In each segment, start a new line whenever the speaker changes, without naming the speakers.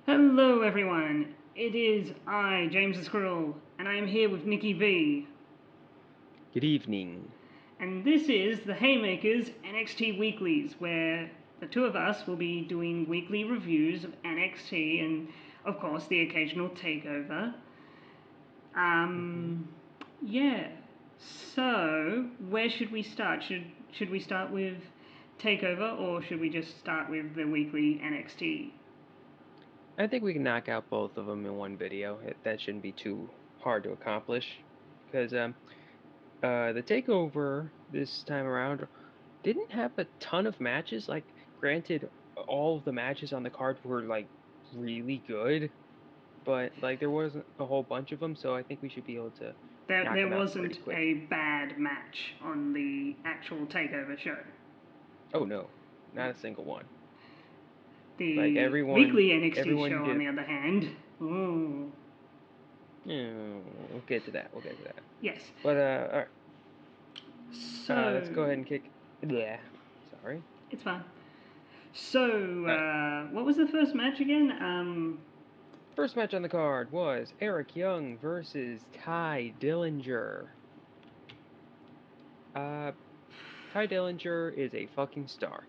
Hello, everyone. It is I, James the Squirrel, and I am here with Nicky V.
Good evening.
And this is the Haymakers NXT Weeklies, where the two of us will be doing weekly reviews of NXT and, of course, the occasional takeover. Um, yeah. So, where should we start? Should we start with takeover, or should we just start with the weekly NXT?
I think we can knock out both of them in one video. That shouldn't be too hard to accomplish. Because the takeover this time around didn't have a ton of matches. Like, granted, all of the matches on the card were like really good, but like there wasn't a whole bunch of them. So I think we should be able to knock
There
them out pretty
wasn't
quick.
a bad match on the actual takeover show.
Oh no, not a single one. Like
The
everyone,
weekly NXT
everyone
show, on
did.
the other hand, ooh,
We'll get to that. We'll get to that.
yes.
But all right.
So
Let's go ahead and kick. Yeah, sorry.
it's fine. So
All right.
what was the first match again?
First match on the card was Eric Young versus Ty Dillinger. Uh, Ty Dillinger is a fucking star.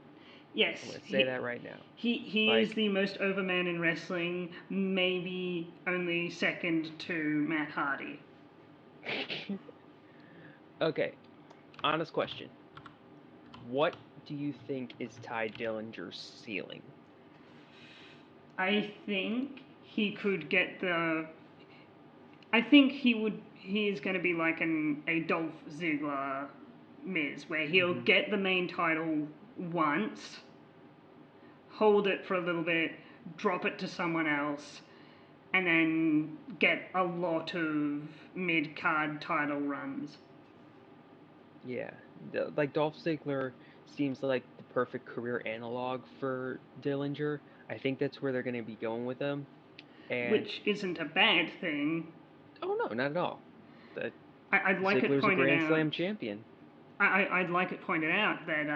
Yes,
I'm gonna say that right now.
he is
Like,
the most over man in wrestling, maybe only second to Matt Hardy.
okay. Honest question. What do you think is Ty Dillinger's ceiling?
I think he could get the. I think he would. He is going to be like a Dolph Ziggler Miz, where he'll
Mm-hmm.
get the main title once, hold it for a little bit, drop it to someone else, and then get a lot of mid card title runs.
Yeah, like Dolph Ziggler seems like the perfect career analog for Dillinger. I think that's where they're gonna be going with him. And
Which isn't a bad thing.
oh no, not at all. That
I'd like it
Ziggler's a
pointed
Grand
out.
Slam champion.
I'd like it pointed out that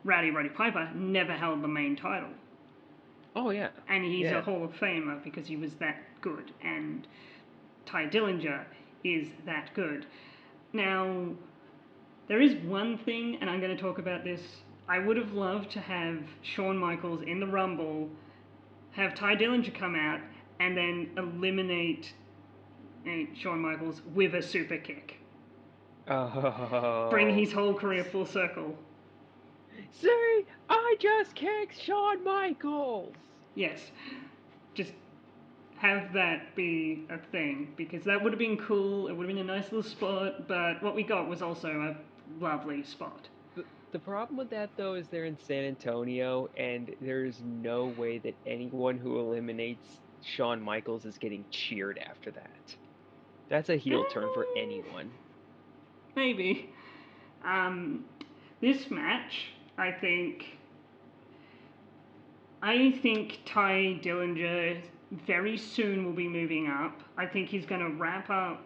Roddy Piper never held the main title.
Oh yeah,
And he's a
yeah.
Hall of Famer because he was that good. And Ty Dillinger is that good. Now, there is one thing, and I'm going to talk about this. I would have loved to have Shawn Michaels in the Rumble, have Ty Dillinger come out, and then eliminate Shawn Michaels with a super kick. Bring
Oh,
his whole career full circle.
see, I just kicked Shawn Michaels.
Yes, just have that be a thing because that would have been cool. It would have been a nice little spot, but what we got was also a lovely spot.
The problem with that though is they're in San Antonio, and there's no way that anyone who eliminates Shawn Michaels is getting cheered after that. That's a heel turn for
Eh,
anyone.
maybe. Um, this match, I think Ty Dillinger very soon will be moving up. I think he's going to wrap up.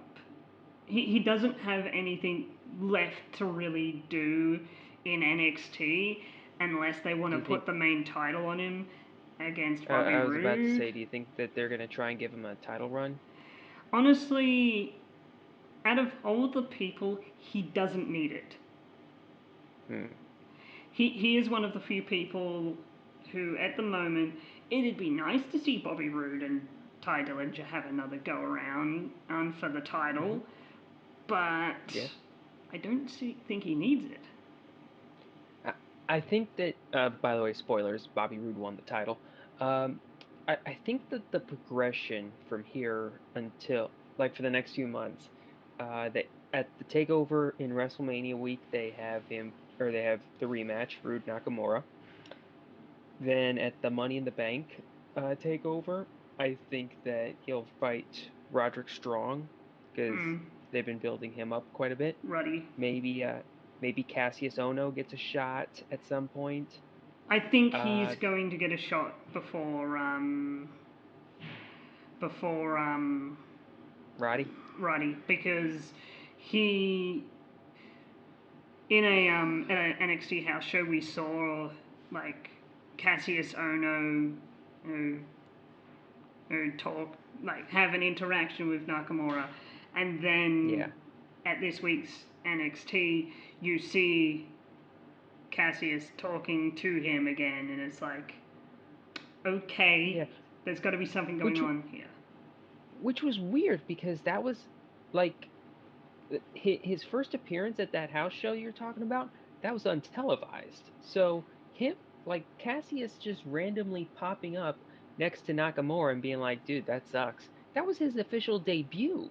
He doesn't have anything left to really do in NXT unless they want
Do
to
you think?
put the main title on him against Bobby
I was about to
Roode.
say, do you think that they're gonna try and give him a title run?
Honestly, out of all the people, he doesn't need it.
Hmm.
He is one of the few people who, at the moment, it'd be nice to see Bobby Roode and Ty Dillinger have another go around for the
Mm-hmm.
title, but
Yeah.
I don't think he needs it.
I, I think that, by the way, spoilers, Bobby Roode won the title. Um, I think that the progression from here until, like, for the next few months, that at the takeover in WrestleMania week, they have him, or they have the rematch, Roode Nakamura. Then at the Money in the Bank takeover, I think that he'll fight Roderick Strong because
Hmm,
they've been building him up quite a bit.
Ruddy.
Maybe maybe Cassius Ono gets a shot at some point.
I think he's
Uh,
going to get a shot before
Roddy.
Ruddy because he in a NXT house show we saw like Cassius Ono. who talk, like have an interaction with Nakamura, and then at this week's NXT you see Cassius talking to him again, and it's like, okay, there's got to be something going on here.
Which was weird because that was like his first appearance at that house show you're talking about. That was untelevised, so him like Cassius just randomly popping up next to Nakamura and being like, "Dude, that sucks." That was his official debut.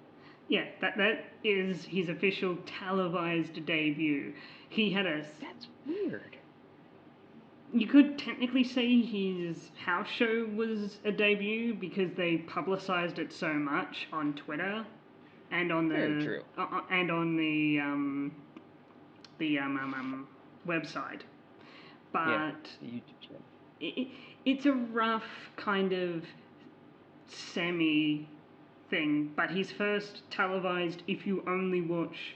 Yeah, that is his official televised debut. He had a.
That's weird.
You could technically say his house show was a debut because they publicized it so much on Twitter and on
Very
the
true.
And on the website. But
the YouTube channel.
It's a rough kind of semi thing. But his first televised, if you only watch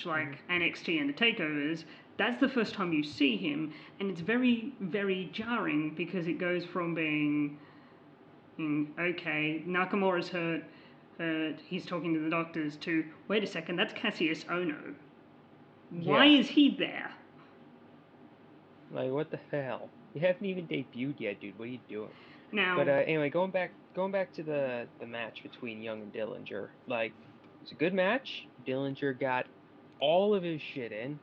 like NXT and the takeovers, that's the first time you see him, and it's very, very jarring because it goes from being, okay, Nakamura's hurt, he's talking to the doctors, to, wait a second, that's Cassius Ohno. Why is he there?
Like, what the hell? You haven't even debuted yet, dude. What are you doing?
Now,
but anyway, going back to the match between Young and Dillinger. Like, it's a good match. Dillinger got all of his shit in.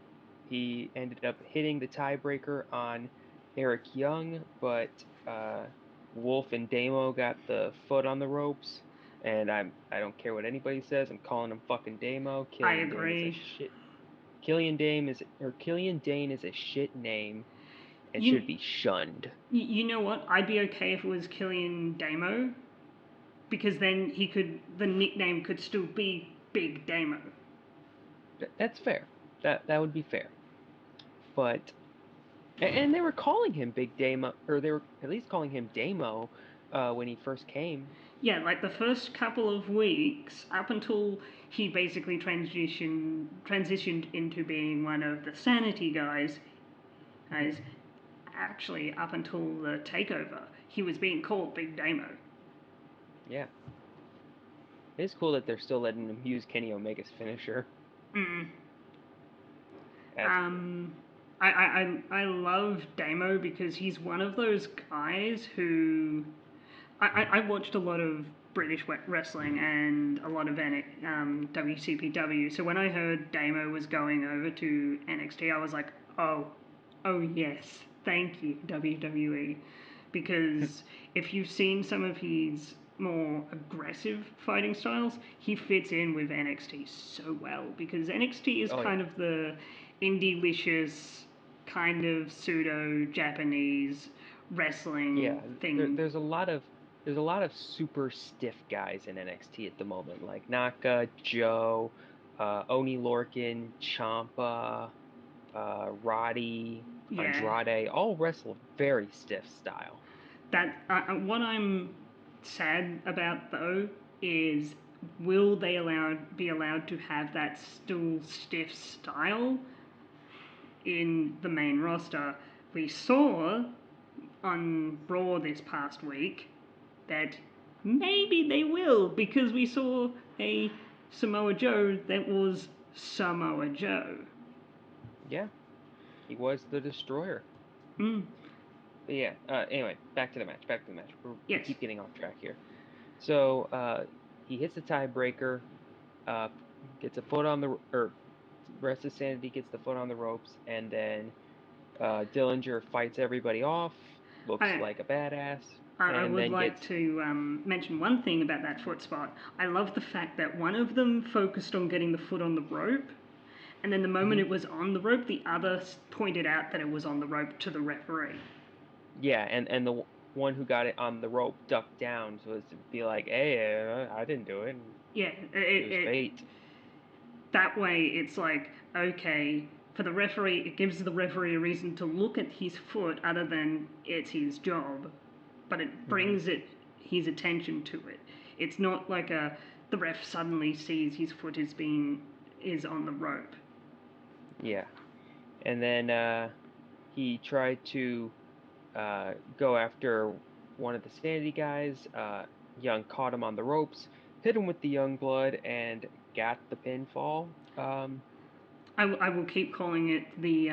He ended up hitting the tiebreaker on Eric Young, but Wolf and Damo got the foot on the ropes. And I don't care what anybody says. I'm calling him fucking Damo.
I agree.
Killian Dane is a shit name and should be shunned.
You know what? I'd be okay if it was Killian Damo, because then the nickname could still be Big Damo.
That's fair. That would be fair. But and they were calling him Big Damo, or they were at least calling him Damo when he first came.
Yeah, like the first couple of weeks, up until he basically transitioned into being one of the Sanity guys. Actually, up until the takeover, he was being called Big Damo.
Yeah. It's cool that they're still letting him use Kenny Omega's finisher.
I love Damo because he's one of those guys who I watched a lot of British wrestling and a lot of WCPW. So when I heard Damo was going over to NXT, I was like, oh yes, thank you WWE, because if you've seen some of his more aggressive fighting styles, he fits in with NXT so well, because NXT is kind of the indie-licious kind of pseudo Japanese wrestling thing.
There's a lot of super stiff guys in NXT at the moment, like Naka, Joe, Oni Lorcan, Ciampa, Roddy, Andrade, all wrestle very stiff style.
That what I'm sad about though is, will they be allowed to have that still stiff style in the main roster? We saw on Raw this past week that maybe they will, because we saw a Samoa Joe that was Samoa Joe.
Yeah, he was the Destroyer. But yeah. Anyway, back to the match. We keep getting off track here. So he hits the tiebreaker. Gets a foot on the rest of Sanity gets the foot on the ropes, and then Dillinger fights everybody off. Looks like a badass.
I would like to mention one thing about that foot spot. I love the fact that one of them focused on getting the foot on the rope, and then the moment it was on the rope, the other pointed out that it was on the rope to the referee.
Yeah, and the one who got it on the rope ducked down so as to be like, hey, I didn't do it.
Yeah,
it was fate.
That way, it's like, okay, for the referee, it gives the referee a reason to look at his foot other than it's his job, but it brings his attention to it. It's not like the ref suddenly sees his foot is on the rope.
Yeah, and then he tried to go after one of the Sanity guys. Young caught him on the ropes, hit him with the Young Blood, and got the pinfall.
I will keep calling it the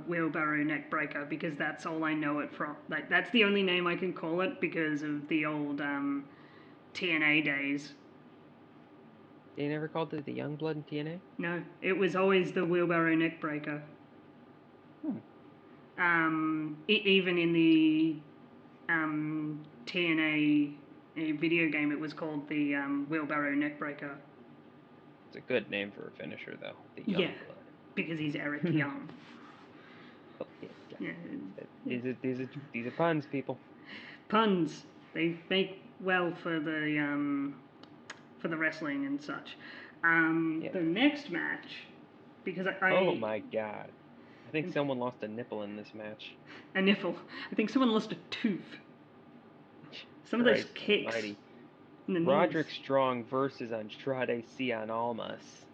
wheelbarrow neck breaker because that's all I know it from. Like that's the only name I can call it because of the old TNA days.
They never called it the Young Blood in TNA?
No, it was always the wheelbarrow neck breaker. Even in the TNA video game, it was called the wheelbarrow neck breaker.
It's a good name for a finisher, though. The Young
Yeah,
Blood.
because he's Eric Young.
Oh, yeah.
Yeah.
These are puns, people.
Puns, they make well for the wrestling and such.
Yeah.
The next match, because
Oh my God. I think someone lost a nipple in this match.
A nipple. I think someone lost a tooth. Some of those
Christ
kicks
almighty.
in the
Roderick
knees,
Strong versus Andrade Cien Almas.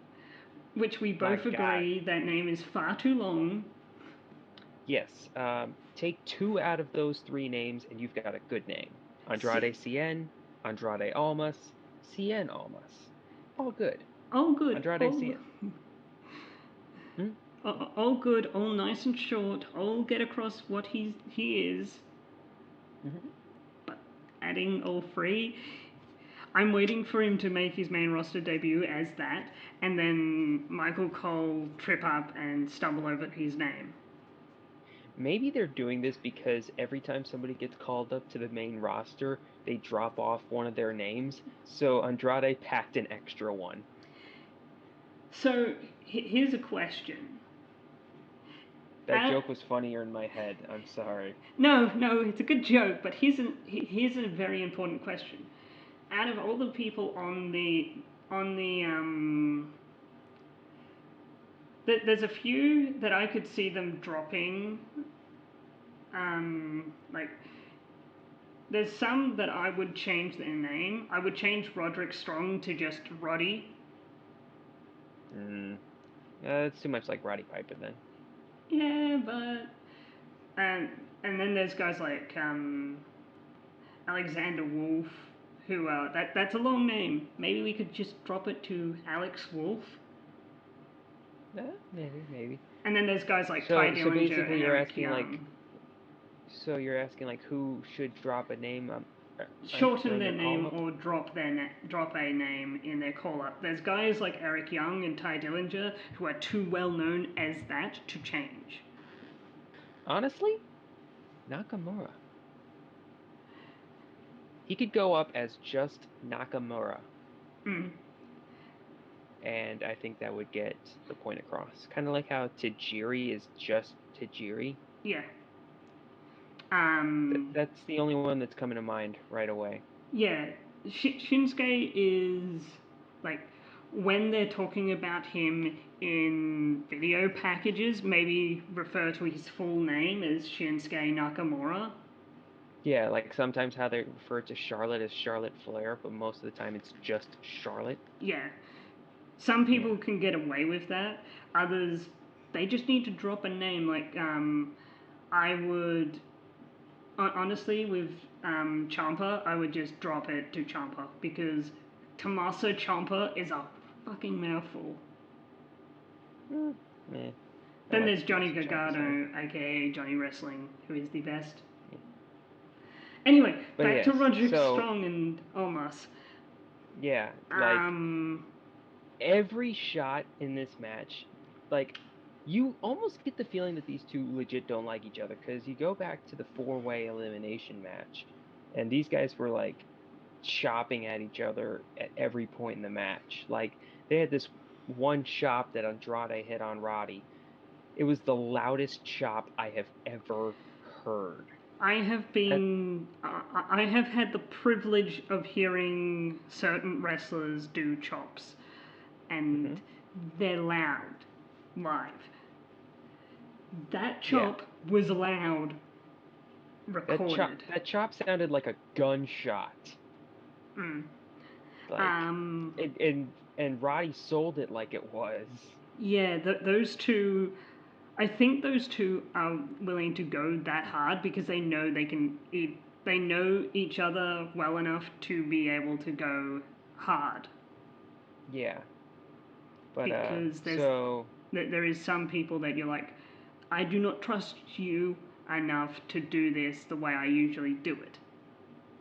which we
My
both
God.
agree that name is far too long.
Yes. Take two out of those three names, and you've got a good name. Andrade Cien, Andrade Almas, Cien Almas. All good.
All good,
Andrade Cien.
all good, all nice and short, all get across what he is.
Mm-hmm.
But adding all three, I'm waiting for him to make his main roster debut as that, and then Michael Cole trip up and stumble over his name.
Maybe they're doing this because every time somebody gets called up to the main roster, they drop off one of their names. So Andrade packed an extra one.
So here's a question.
That joke was funnier in my head. I'm sorry.
No, it's a good joke, but here's a very important question. Out of all the people on the there's a few that I could see them dropping. Like there's some that I would change their name. I would change Roderick Strong to just Roddy.
It's too much like Roddy Piper then.
Yeah, but and then there's guys like Alexander Wolf, who that's a long name. Maybe we could just drop it to Alex Wolf.
Maybe.
And then there's guys like Ty
So
Dillinger
basically,
and
you're
Eric
asking like,
Young.
so you're asking like who should drop a name
Shorten
during
their
their call
name
up?
or drop a name in their call up. There's guys like Eric Young and Ty Dillinger who are too well known as that to change.
Honestly, Nakamura. He could go up as just Nakamura. And I think that would get the point across. Kind of like how Tajiri is just Tajiri.
Yeah.
That's the only one that's coming to mind right away.
Yeah. Shinsuke is like when they're talking about him in video packages, maybe refer to his full name as Shinsuke Nakamura.
Yeah, like sometimes how they refer to Charlotte as Charlotte Flair, but most of the time it's just Charlotte.
Yeah. Some people
Yeah.
can get away with that. Others, they just need to drop a name. Like, I would, honestly, with Champa, I would just drop it to Champa because Tommaso Ciampa is a fucking mouthful.
Eh, I
Then
like
there's Johnny
Tommaso Ciampa's hair.
Gargano, aka Johnny Wrestling, who is the best.
Yeah.
Anyway,
But
back to
yes,
Roderick
so
Strong and Omos.
yeah, like every shot in this match, like you almost get the feeling that these two legit don't like each other because you go back to the four-way elimination match, and these guys were like chopping at each other at every point in the match. Like they had this one chop that Andrade hit on Roddy. It was the loudest chop I have ever heard. That,
I have had the privilege of hearing certain wrestlers do chops, and
hmm
they're loud live. That
yeah,
chop was loud recorded.
that chop sounded like a gunshot.
Mm.
Like
Um,
and Roddy sold it like it was.
yeah, those two. I think those two are willing to go that hard because they know they can. They know each other well enough to be able to go hard.
Yeah, but
Because
so
there is some people that you're like, I do not trust you enough to do this the way I usually do it.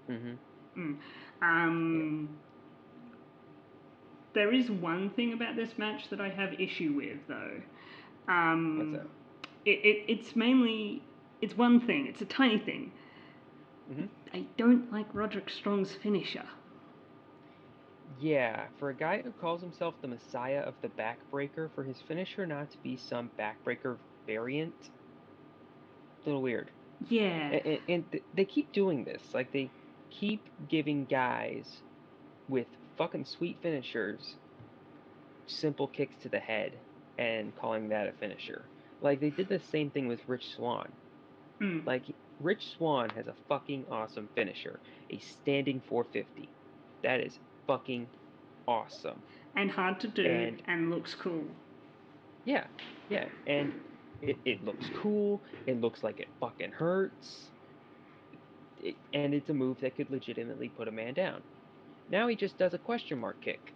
mhm.
Mm.
Yeah.
There is one thing about this match that I have issue with, though.
What's that?
It's mainly it's one thing. It's a tiny thing.
Mhm.
I don't like Roderick Strong's finisher.
Yeah, for a guy who calls himself the Messiah of the backbreaker, for his finisher not to be some backbreaker variant, a little weird.
Yeah,
And they keep doing this. Like they keep giving guys with fucking sweet finishers simple kicks to the head and calling that a finisher. Like they did the same thing with Rich Swann.
mm.
Like Rich Swann has a fucking awesome finisher, a standing 450. That is fucking awesome.
And hard to do
And
and looks cool.
yeah, yeah, and it looks cool. It looks like it fucking hurts. And it's a move that could legitimately put a man down. Now he just does a question mark kick.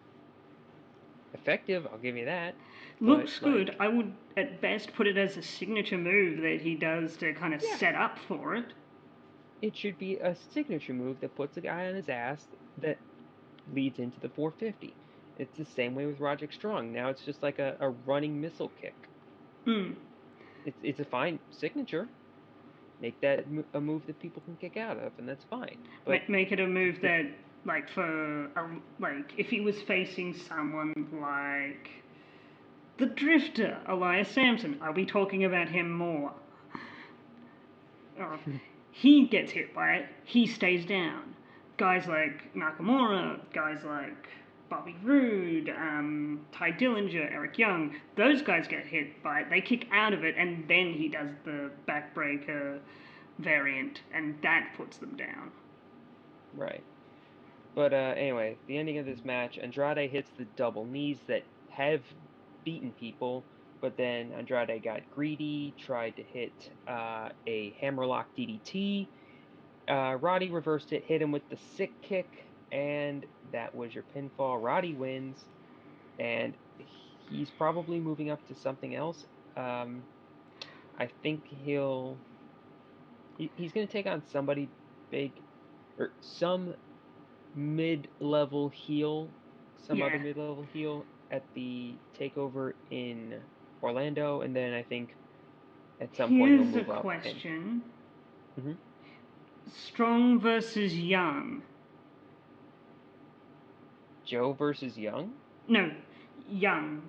Effective, I'll give you that. But
Looks good.
like,
I would at best put it as a signature move that he does to kind of
yeah,
set up for it.
it should be a signature move that puts a guy on his ass that leads into the 450. It's the same way with Roderick Strong. Now it's just like a running missile kick.
Mm.
It's a fine signature. Make that a move that people can kick out of, and that's fine. But
Make it a move
the
that, like, like if he was facing someone like the Drifter, Elias Sampson, are we talking about him more? Oh, he gets hit by it, he stays down. Guys like Nakamura, guys like Bobby Roode, Ty Dillinger, Eric Young, those guys get hit by it, they kick out of it, and then he does the backbreaker variant, and that puts them down.
right. But anyway, the ending of this match, Andrade hits the double knees that have beaten people, but then Andrade got greedy, tried to hit a hammerlock DDT. Roddy reversed it, hit him with the sick kick, and that was your pinfall. Roddy wins, and he's probably moving up to something else. Um, I think he's going to take on somebody big or some other
Yeah.
mid-level heel at the takeover in Orlando, and then I think at some point he'll
Here's a
move up and
question.
Mhm.
Strong versus Young.
Joe versus Young.
No, Young.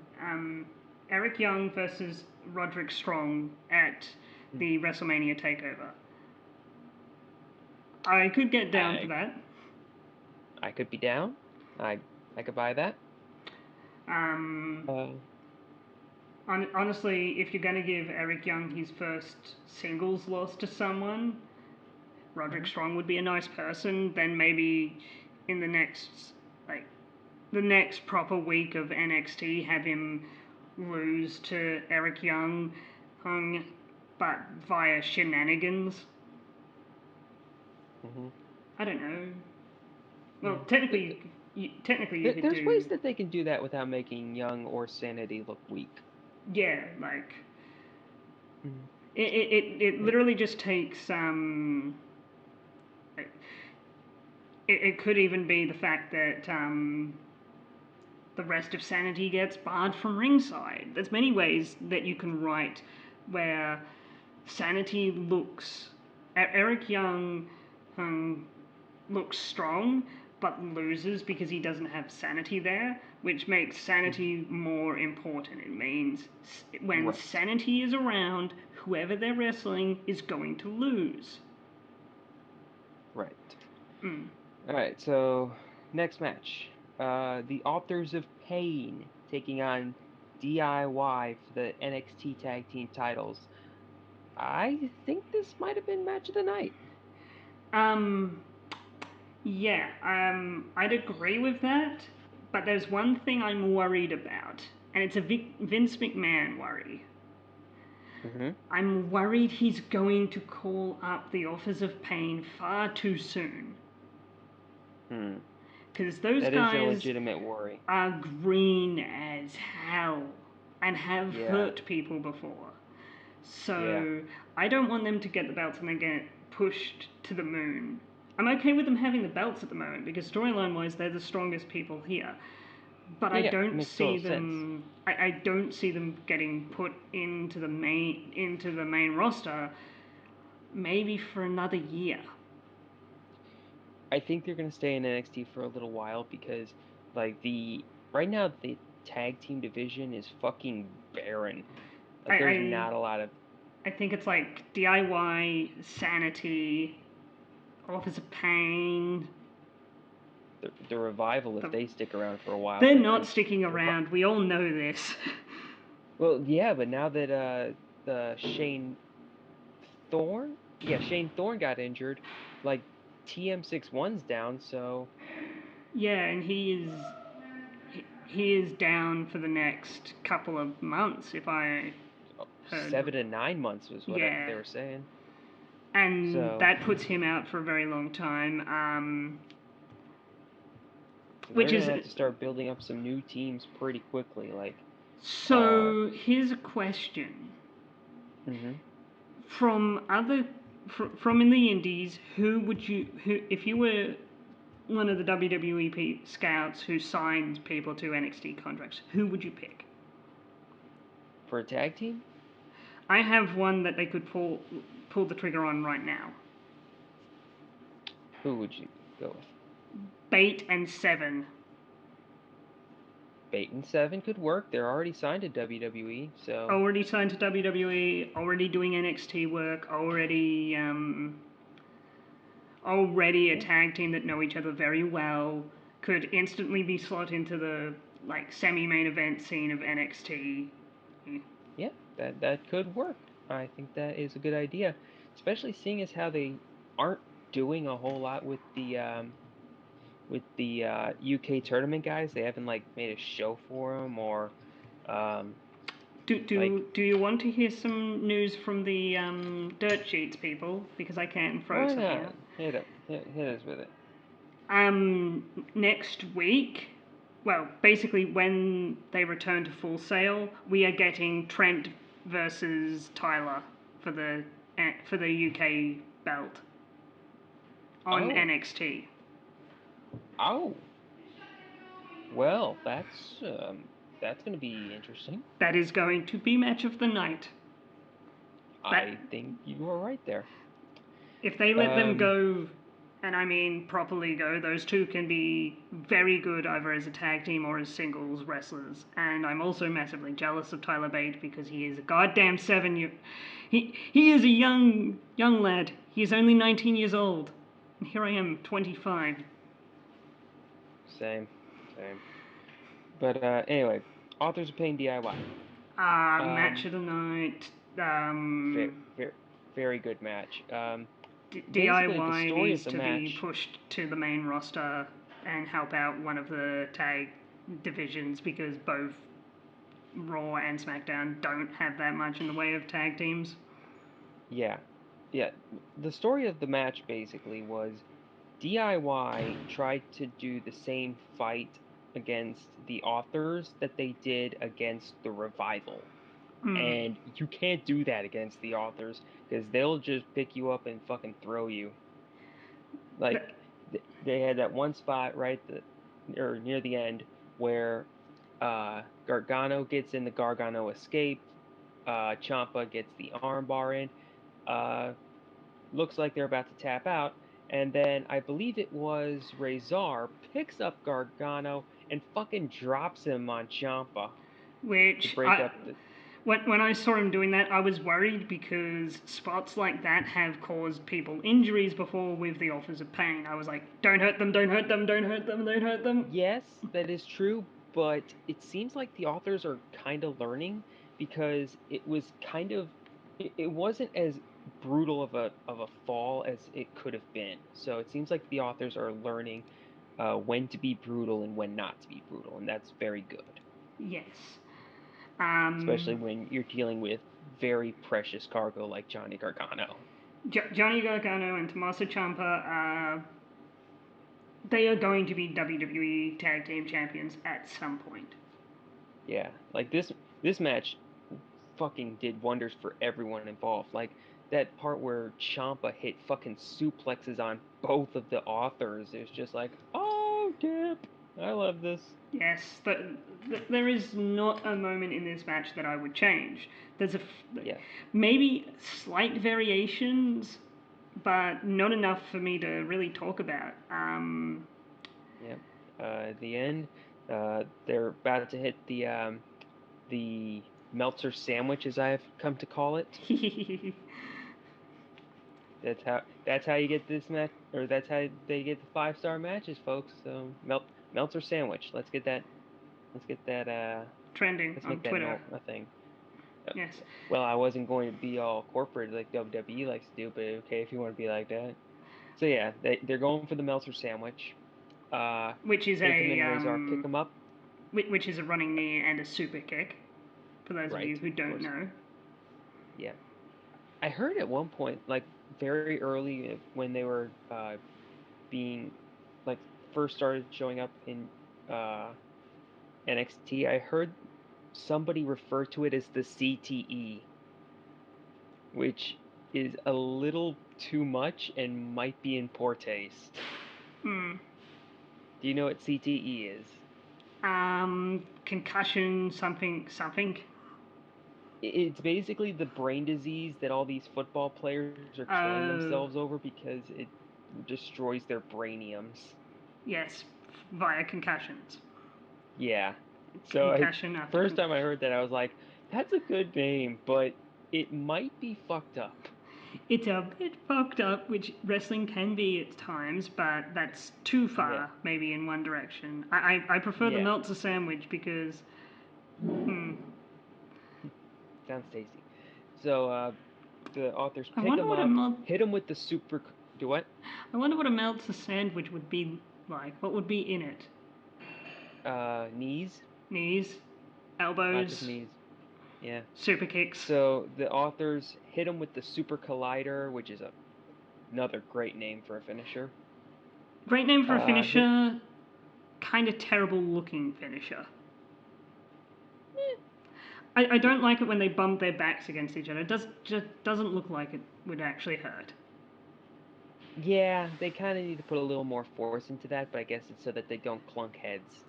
Eric Young versus Roderick Strong at
Hmm.
the WrestleMania takeover. I could get down for
I
that.
I could be down. I could buy that.
Um,
Uh,
Honestly, if you're going to give Eric Young his first singles loss to someone, Roderick
mhm.
Strong would be a nice person. Then maybe in the next, like, the next proper week of NXT, have him lose to Eric Young, but via shenanigans.
Mhm.
I don't know. Well,
Yeah.
technically you could
There's ways
do,
that they can do that without making Young or Sanity look weak.
yeah, like
Mhm.
it
Yeah.
literally just takes it, it could even be the fact that the rest of Sanity gets barred from ringside. There's many ways that you can write where Sanity looks. Eric Young um, looks strong, but loses because he doesn't have Sanity there, which makes
Mhm.
Sanity more important. It means when
Right.
Sanity is around, whoever they're wrestling is going to lose.
Right.
Mm.
All right. So next match, the Authors of Pain taking on DIY for the NXT Tag Team titles. I think this might have been match of the night.
Um, Yeah, I'd agree with that, but there's one thing I'm worried about, and it's a Vince McMahon worry.
Mm-hmm.
I'm worried he's going to call up the Authors of Pain far too soon.
Hmm.
Because those
That is a
guys
legitimate worry.
are green as hell and have
Yeah.
hurt people before.
Yeah.
So I don't want them to get the belts and then get pushed to the moon. I'm okay with them having the belts at the moment because storyline wise they're the strongest people here. But I
Yeah.
don't
Makes total
see
sense.
them. I don't see them getting put into the main roster. Maybe for another year.
I think they're gonna stay in NXT for a little while because, like, the right now the tag team division is fucking barren.
I
Like, there's
I,
not a lot of
I think it's like DIY, Sanity, Office of Pain.
the revival if
The,
they stick around for a while.
they're
But
not sticking around. We all know this.
well, yeah, but now that the Shane Thorne, yeah, Shane Thorne got injured, like TM61's down, so
Yeah, and he is down for the next couple of months, if I heard.
7 to 9 months was what
Yeah,
they were saying.
and
So,
that puts him out for a very long time.
so they're
Which
gonna
is
have to start building up some new teams pretty quickly. Like, uh,
so. Here's a question
hmm
from from in the Indies. Who if you were one of the WWE scouts who signed people to NXT contracts, who would you pick?
for a tag team,
I have one that they could pull the trigger on right now.
who would you go with?
Bait and Seven.
Bait and Seven could work. They're already signed to WWE, so
Already signed to WWE, already doing NXT work, already a
yeah,
tag team that know each other very well, could instantly be slot into the like semi-main event scene of NXT.
yeah, that could work. I think that is a good idea, especially seeing as how they aren't doing a whole lot with the UK tournament guys. They haven't like made a show for them or um, like
Do you want to hear some news from the dirt sheets people? Because I can throw
why
something
not
out.
hit us with it.
Next week, well, basically when they return to Full Sail, we are getting Trent versus Tyler for the UK belt on
Oh,
NXT.
oh, well, that's gonna be interesting.
That is going to be match of the night. That
I think you are right there.
if they let them
Um,
go, and I mean properly go, those two can be very good either as a tag team or as singles wrestlers. And I'm also massively jealous of Tyler Bate because he is a goddamn he is a young lad. He is only 19 years old. And here I am, 25.
same, same. But anyway, Authors of Pain DIY.
Match
Um,
of the night.
very, very, very good match. Basically, the
DIY
story
needs
of the
to be
match.
pushed to the main roster and help out one of the tag divisions because both Raw and SmackDown don't have that much in the way of tag teams.
Yeah, yeah. The story of the match basically was DIY tried to do the same fight against the authors that they did against the revival.
Mm.
And you can't do that against the authors because they'll just pick you up and fucking throw you. Like they had that one spot right or near the end where Gargano gets in the Gargano escape, Champa gets the armbar in. Uh, looks like they're about to tap out, and then I believe it was Razor picks up Gargano and fucking drops him on Champa to
Which
break
I
up the.
when I saw him doing that, I was worried because spots like that have caused people injuries before with the Authors of Pain. I was like, don't hurt them, don't hurt them, don't hurt them, don't hurt them.
Yes, that is true, but it seems like the authors are kind of learning because it was kind of it wasn't as brutal of a fall as it could have been. So it seems like the authors are learning when to be brutal and when not to be brutal, and that's very good.
Yes.
Especially
Um,
when you're dealing with very precious cargo like Johnny Gargano.
Johnny Gargano and Tommaso Ciampa, they are going to be WWE Tag Team Champions at some point.
Yeah, like this match fucking did wonders for everyone involved. Like that part where Ciampa hit fucking suplexes on both of the authors. It was just like, oh, dip. I love this.
Yes, there is not a moment in this match that I would change. There's
Yeah.
maybe slight variations, but not enough for me to really talk about.
Yeah. At the end, they're about to hit the Meltzer sandwich, as I have come to call it. That's how you get this match, or that's how they get the 5-star matches, folks. So Meltzer sandwich. Let's get that. Let's get that.
Trending
Let's
on
make that
Twitter.
a thing.
Yes.
Well, I wasn't going to be all corporate like WWE likes to do, but okay if you want to be like that. So yeah, they're going for the Meltzer sandwich.
Which is
Take him in Razor, pick him up.
which is a running knee and a super kick. For those of you who don't know.
Yeah, I heard at one point, like very early when they were being like first started showing up in NXT, I heard somebody refer to it as the CTE, which is a little too much and might be in poor taste.
Hmm.
Do you know what CTE is?
Concussion, something.
It's basically the brain disease that all these football players are killing themselves over because it destroys their brainiums.
Yes, via concussions.
Yeah. So
Concussion after
first time I
concussion.
heard that, I was like, that's a good name, but it might be fucked up.
It's a bit fucked up, which wrestling can be at times, but that's too far,
Yeah.
maybe in one direction. I prefer the
Yeah.
Meltzer sandwich because.
Sounds tasty. So the authors
I
pick
wonder
him
what
up, hit him with the super. Do what?
I wonder what a Meltzer sandwich would be like. What would be in it?
Knees.
Knees,
Lots of
elbows,
knees. Yeah.
super kicks.
So the authors hit him with the super collider, which is another great name for a finisher.
Great name for a finisher. Kind of terrible looking finisher. I don't like it when they bump their backs against each other. It just doesn't look like it would actually hurt.
Yeah, they kind of need to put a little more force into that, but I guess it's so that they don't clunk heads.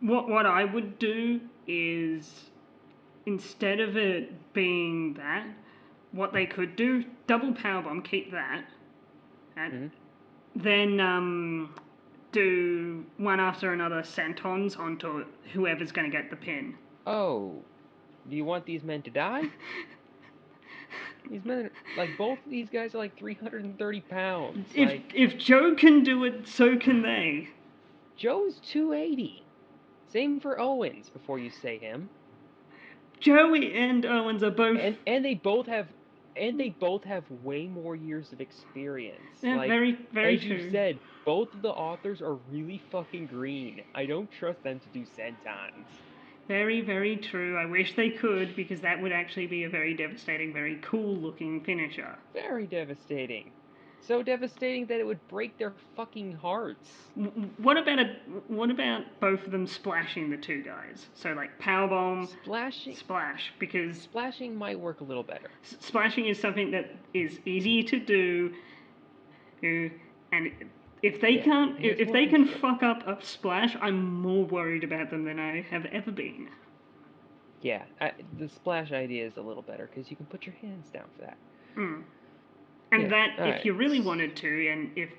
What I would do is, instead of it being that, what they could do, double powerbomb, keep that, and then do one after another sentons onto whoever's going to get the pin.
Oh, do you want these men to die? These men, like both of these guys, are like 330 pounds.
If Joe can do it, so can they.
Joe's 280. Same for Owens. Before you say him.
Joey and Owens are both,
and they both have way more years of experience.
yeah,
Like
very
as
true.
you said, both of the authors are really fucking green. I don't trust them to do sentons.
Very, very true. I wish they could, because that would actually be a very devastating, very cool looking finisher.
Very devastating. So devastating that it would break their fucking hearts.
What about both of them splashing the two guys? So like powerbomb, splash, because
splashing might work a little better.
Splashing is something that is easy to do, and if they can't, if they can fuck up a splash, I'm more worried about them than I have ever been.
Yeah, the splash idea is a little better because you can put your hands down for that.
And that, if you really wanted to, and if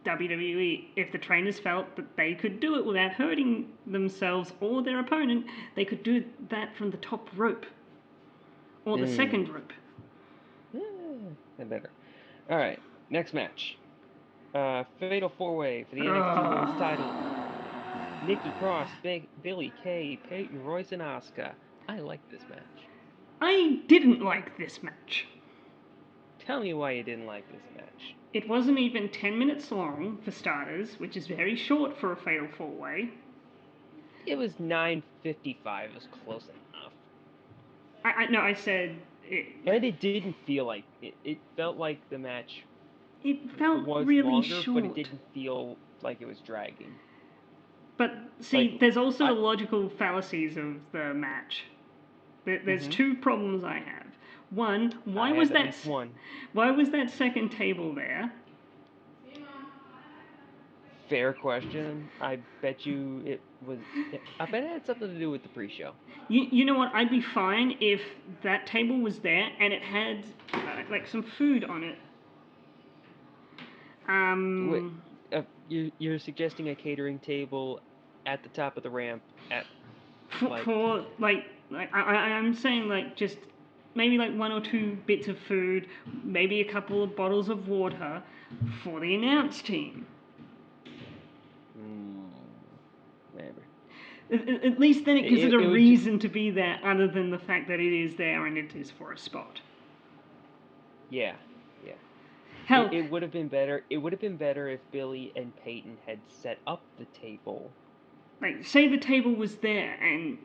WWE, if the trainers felt that they could do it without hurting themselves or their opponent, they could do that from the top rope or the second rope.
That better. All right, next match. Fatal 4-way for the NXT Women's title. Nicky Cross, Billy Kay, Peyton Royce, and Asuka. I like this match.
I didn't like this match.
Tell me why you didn't like this match.
It wasn't even 10 minutes long, for starters, which is very short for a Fatal 4-way.
It was 9:55. It was close enough.
No, I said
And it didn't feel like it felt like the match
it felt
was
really
longer, but it
short.
didn't feel like it was dragging.
But
Like
see, there's also
I
the logical fallacies of the match. There's
hmm
two problems I have. One,
I have at least one.
why was that second table there?
Fair question. I bet you it was. I bet it had something to do with the pre-show.
You know what? I'd be fine if that table was there and it had like some food on it.
Wait,
Um,
you're suggesting a catering table at the top of the ramp at like
for I'm saying like just maybe like one or two bits of food, maybe a couple of bottles of water for the announce team.
mm, maybe
At least then it gives it a
it would.
reason to be there, other than the fact that it is there and it is for a spot.
Yeah, yeah.
Hell,
It would have been better. It would have been better if Billy and Peyton had set up the table.
like say the table was there and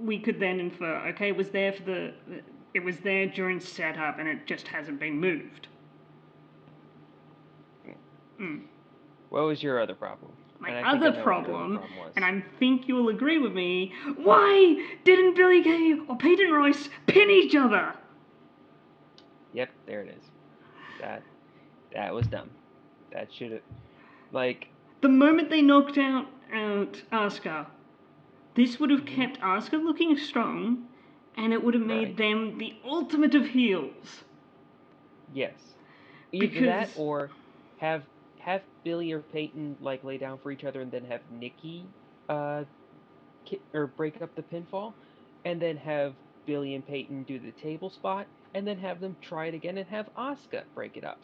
we could then infer, okay, it was there for it was there during setup and it just hasn't been moved.
Mm.
Mm.
What was your other problem?
My
And I think I
other
know what your other
problem,
problem was.
and I think you'll agree with me, why didn't Billy Kay or Peyton Royce pin each other?
Yep, there it is. That that was dumb. That should have like.
The moment they knocked out Asuka, this would have
Mhm.
kept Asuka looking strong, and it would have made
Right.
them the ultimate of heels.
Yes. Either that
Because
or have have Billy or Peyton like lay down for each other and then have Nikki uh or break up the pinfall and then have Billy and Peyton do the table spot and then have them try it again and have Asuka break it up.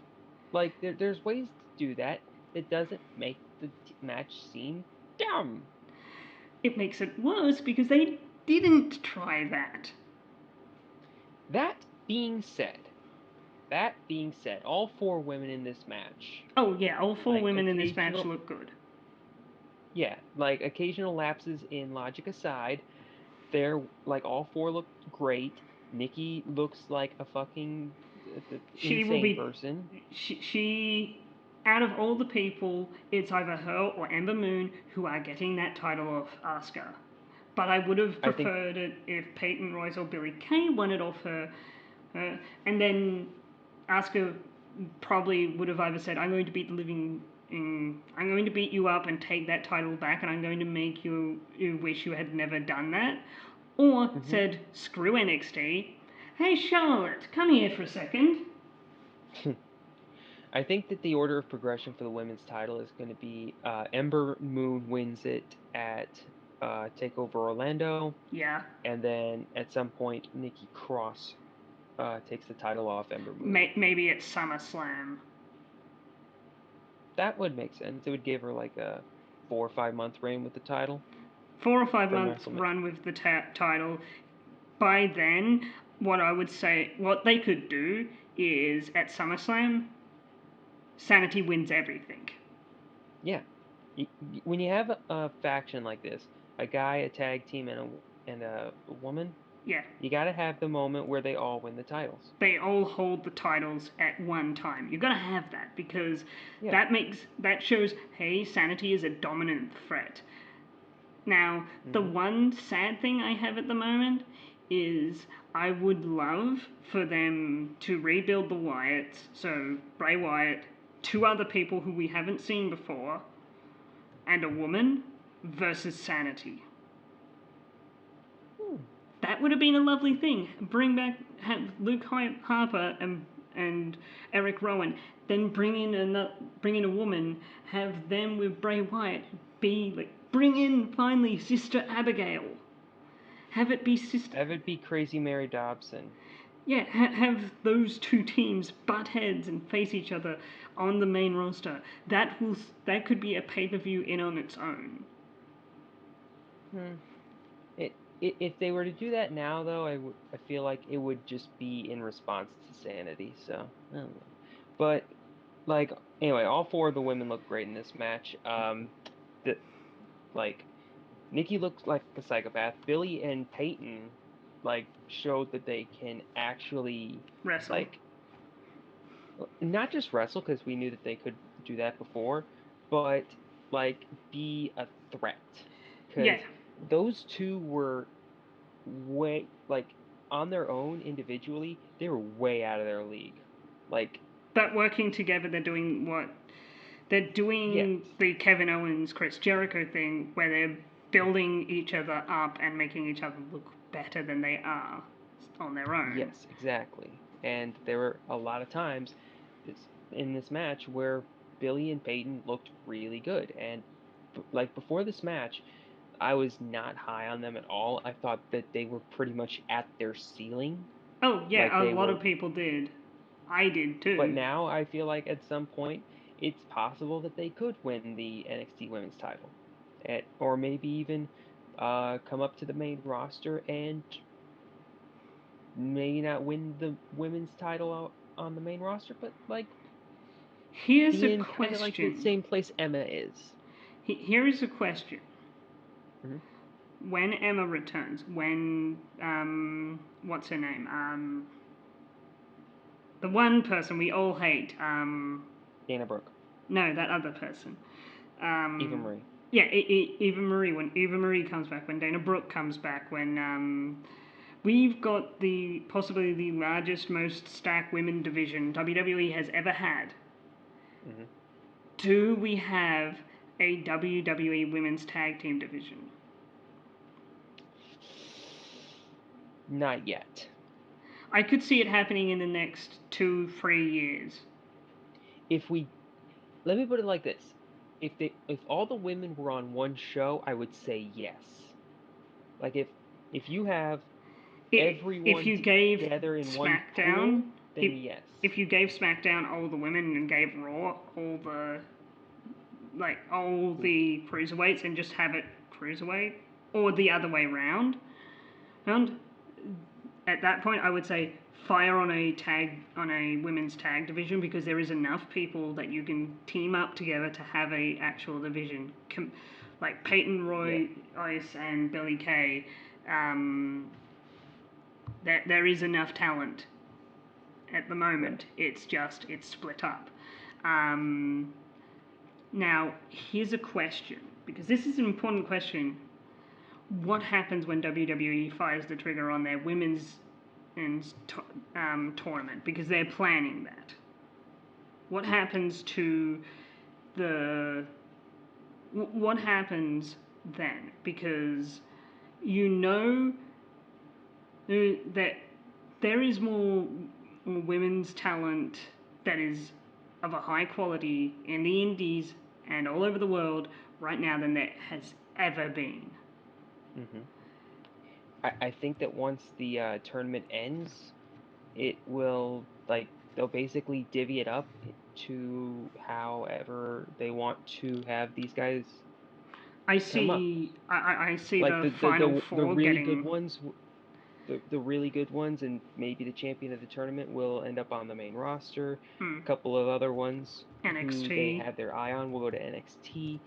Like there's ways to do that that doesn't make the match seem dumb.
it makes it worse because they didn't try that.
That being said, all four women in this match,
Oh yeah, all four
like
women in this match
occasional
look good.
yeah, like occasional lapses in logic aside, they're like all four look great. Nikki looks like a fucking
She will
insane
be.
person.
She out of all the people, it's either her or Ember Moon who are getting that title off Asuka. But I would have
I think
preferred it if Peyton Royce or Billy Kay won it off her. And then Asuka probably would have either said, I'm going to beat the living. I'm going to beat you up and take that title back, and I'm going to make you wish you had never done that. Or
mhm.
said, screw NXT. Hey, Charlotte, come here for a second.
I think that the order of progression for the women's title is going to be Ember Moon wins it at Takeover Orlando,
Yeah,
and then at some point Nikki Cross takes the title off Ember Moon.
maybe it's SummerSlam.
That would make sense. It would give her like a 4 or 5 month reign with the title
4 or 5 months
from
run with the title. By then, what I would say, what they could do is at SummerSlam, Sanity wins everything.
yeah. When you have a faction like this, a guy, a tag team, and a woman,
Yeah,
you got to have the moment where they all win the titles.
they all hold the titles at one time. You've got to have that because
Yeah.
that shows, hey, Sanity is a dominant threat. Now, the
hmm
one sad thing I have at the moment is I would love for them to rebuild the Wyatts, so Bray Wyatt, two other people who we haven't seen before, and a woman versus Sanity.
Hmm.
That would have been a lovely thing. Bring back have Luke Harper and Eric Rowan, then bring in a woman, have them with Bray Wyatt, be like bring in finally Sister Abigail. Have it be sister.
Have it be Crazy Mary Dobson.
Yeah, have those two teams butt heads and face each other on the main roster. That could be a pay per view in on its own.
Hmm. If they were to do that now, though, I feel like it would just be in response to Sanity. So I don't know. But like anyway, all four of the women look great in this match. The like Nikki looks like a psychopath. Billy and Peyton. like showed that they can actually
Wrestle.
like not just wrestle because we knew that they could do that before, but like be a threat
Yeah,
because those two were way like on their own individually they were way out of their league. Like
but working together, they're doing what? They're
yes,
doing the Kevin Owens, Chris Jericho thing where they're building each other up and making each other look better than they are on their own.
yes, exactly. And there were a lot of times in this match where Billy and Peyton looked really good and like before this match I was not high on them at all. I thought that they were pretty much at their ceiling.
Oh,
Like
yeah, a
they
lot
were,
of people did. I did
but
too.
now I feel like at some point it's possible that they could win the NXT Women's title. Or maybe even come up to the main roster and maybe not win the women's title on the main roster, but like
Here's a
be in kind of like the
question.
same place Emma is.
Here is a question.
Hmm.
When Emma returns, when what's her name? The one person we all hate.
Dana Brooke,
No, that other person.
Eva
Um,
Marie.
yeah, Eva Marie. When Eva Marie comes back, when Dana Brooke comes back, when we've got the possibly the largest, most stacked women division WWE has ever had.
Hmm.
Do we have a WWE Women's Tag Team division?
Not yet.
I could see it happening in the next 2, 3 years.
If we Let me put it like this. If all the women were on one show, I would say yes. Like if you have
If
everyone
you gave
together in one
SmackDown,
pool,
if
then yes.
if you gave SmackDown all the women and gave Raw all the cruiserweights and just have it cruiserweight or the other way round, and at that point I would say fire on a women's tag division because there is enough people that you can team up together to have a actual division. Like Peyton
Yeah,
Roy, Ice, and Billy Kay. Um, there is enough talent at the moment.
right.
It's split up. Um, Now, here's a question because this is an important question. What happens when WWE fires the trigger on their women's tournament because they're planning that? What happens to the what happens then? Because you know that there is more women's talent that is of a high quality in the indies and all over the world right now than there has ever been.
Hmm. I think that once the tournament ends, it will like they'll basically divvy it up to however they want to have these guys come up.
I see
Like
the final
the
four
really good
getting.
ones the really good ones and maybe the champion of the tournament will end up on the main roster.
Hmm,
A couple of other ones who they
NXT.
have their eye on will go to NXT,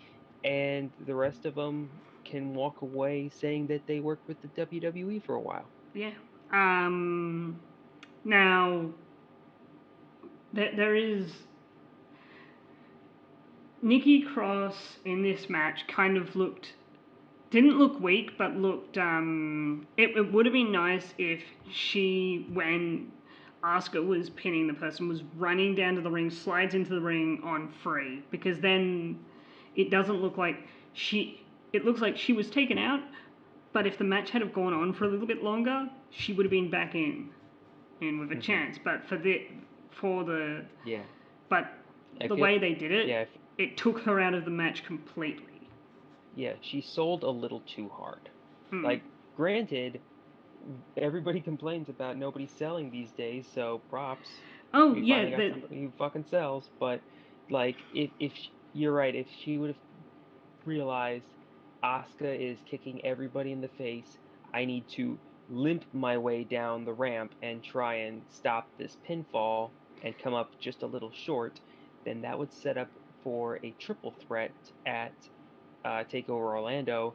and the rest of them can walk away saying that they worked with the WWE for a while.
Yeah. Um, Now, there is. Nikki Cross in this match kind of didn't look weak, but looked. It would have been nice if she, when Asuka was pinning the person, was running down to the ring, slides into the ring on free, because then it doesn't look like she. It looks like she was taken out, but if the match had have gone on for a little bit longer, she would have been back in with a
Hmm.
chance. But for the
Yeah,
but
I
the
feel.
way they did it,
Yeah,
it took her out of the match completely.
yeah, she sold a little too hard.
Hmm.
Like, granted, everybody complains about nobody selling these days, so props.
Oh
We
yeah,
finally got somebody who fucking sells. But like, you're right, if she would have realized Asuka is kicking everybody in the face, I need to limp my way down the ramp and try and stop this pinfall and come up just a little short, then that would set up for a triple threat at Takeover Orlando,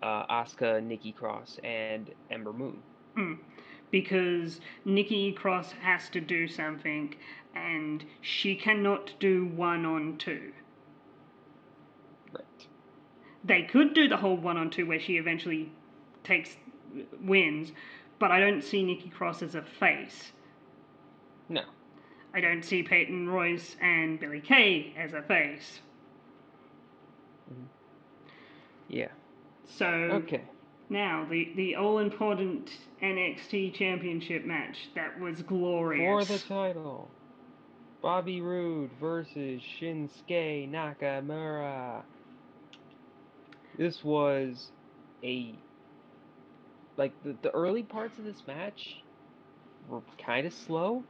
Asuka, Nikki Cross, and Ember Moon.
Because Nikki Cross has to do something, and she cannot do 1-on-2.
Right.
They could do the whole 1-on-2 where she eventually wins, but I don't see Nikki Cross as a face.
No.
I don't see Peyton Royce and Billie Kay as a face.
Yeah.
So
Okay.
now the all important NXT Championship match that was glorious.
For the title, Bobby Roode versus Shinsuke Nakamura. This was the early parts of this match were kind of slow,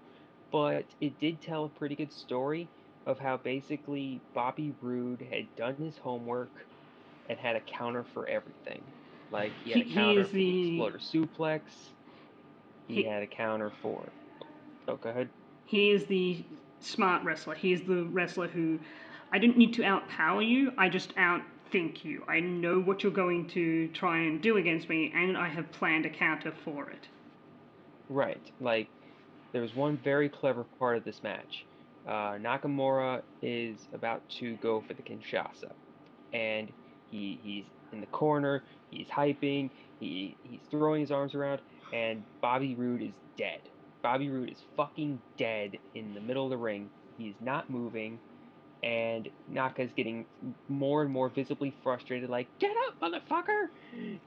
but it did tell a pretty good story of how basically Bobby Roode had done his homework and had a counter for everything. Like he had a
he
counter
is
for the
the
Exploder Suplex. He
he,
had a counter for. Oh, go ahead.
he is the smart wrestler. He is the wrestler who I didn't need to outpower you. I just outthink you. I know what you're going to try and do against me, and I have planned a counter for it.
Right. Like there was one very clever part of this match. Nakamura is about to go for the Kinshasa, and he's in the corner. He's hyping. He's throwing his arms around, and Bobby Roode is dead. Bobby Roode is fucking dead in the middle of the ring. He's not moving, and Naka's getting more and more visibly frustrated. Like, get up, motherfucker!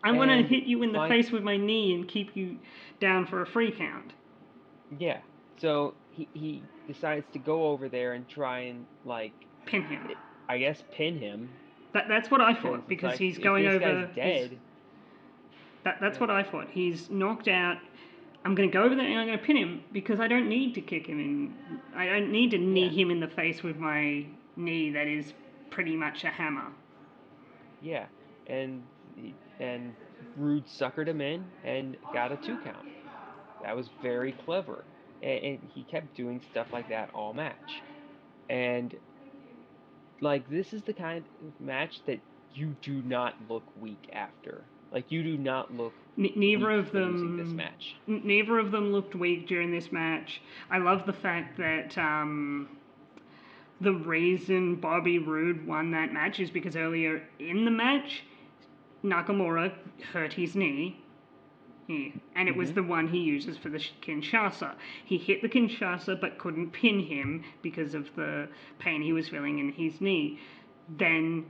I want to
And
hit you in the face with my knee and keep you down for a free count.
yeah. So he decides to go over there and try and like
Pin him.
I guess pin him.
That's what I thought,
It's
because
like
he's
if
going
this guy's
over
dead.
That's
Yeah.
what I thought. He's knocked out. I'm going to go over there and I'm going to pin him because I don't need to kick him in. I don't need to knee him in the face with my knee that is pretty much a hammer.
Yeah. And Rude suckered him in and got a 2 count. That was very clever. And he kept doing stuff like that all match. And like this is the kind of match that you do not look weak after. Like you do not look
Neither
weak
of
losing this
them.
match.
Neither of them looked weak during this match. I love the fact that the reason Bobby Roode won that match is because earlier in the match, Nakamura hurt his knee. Yeah. And it was the one he uses for the Kinshasa. He hit the Kinshasa but couldn't pin him because of the pain he was feeling in his knee. Then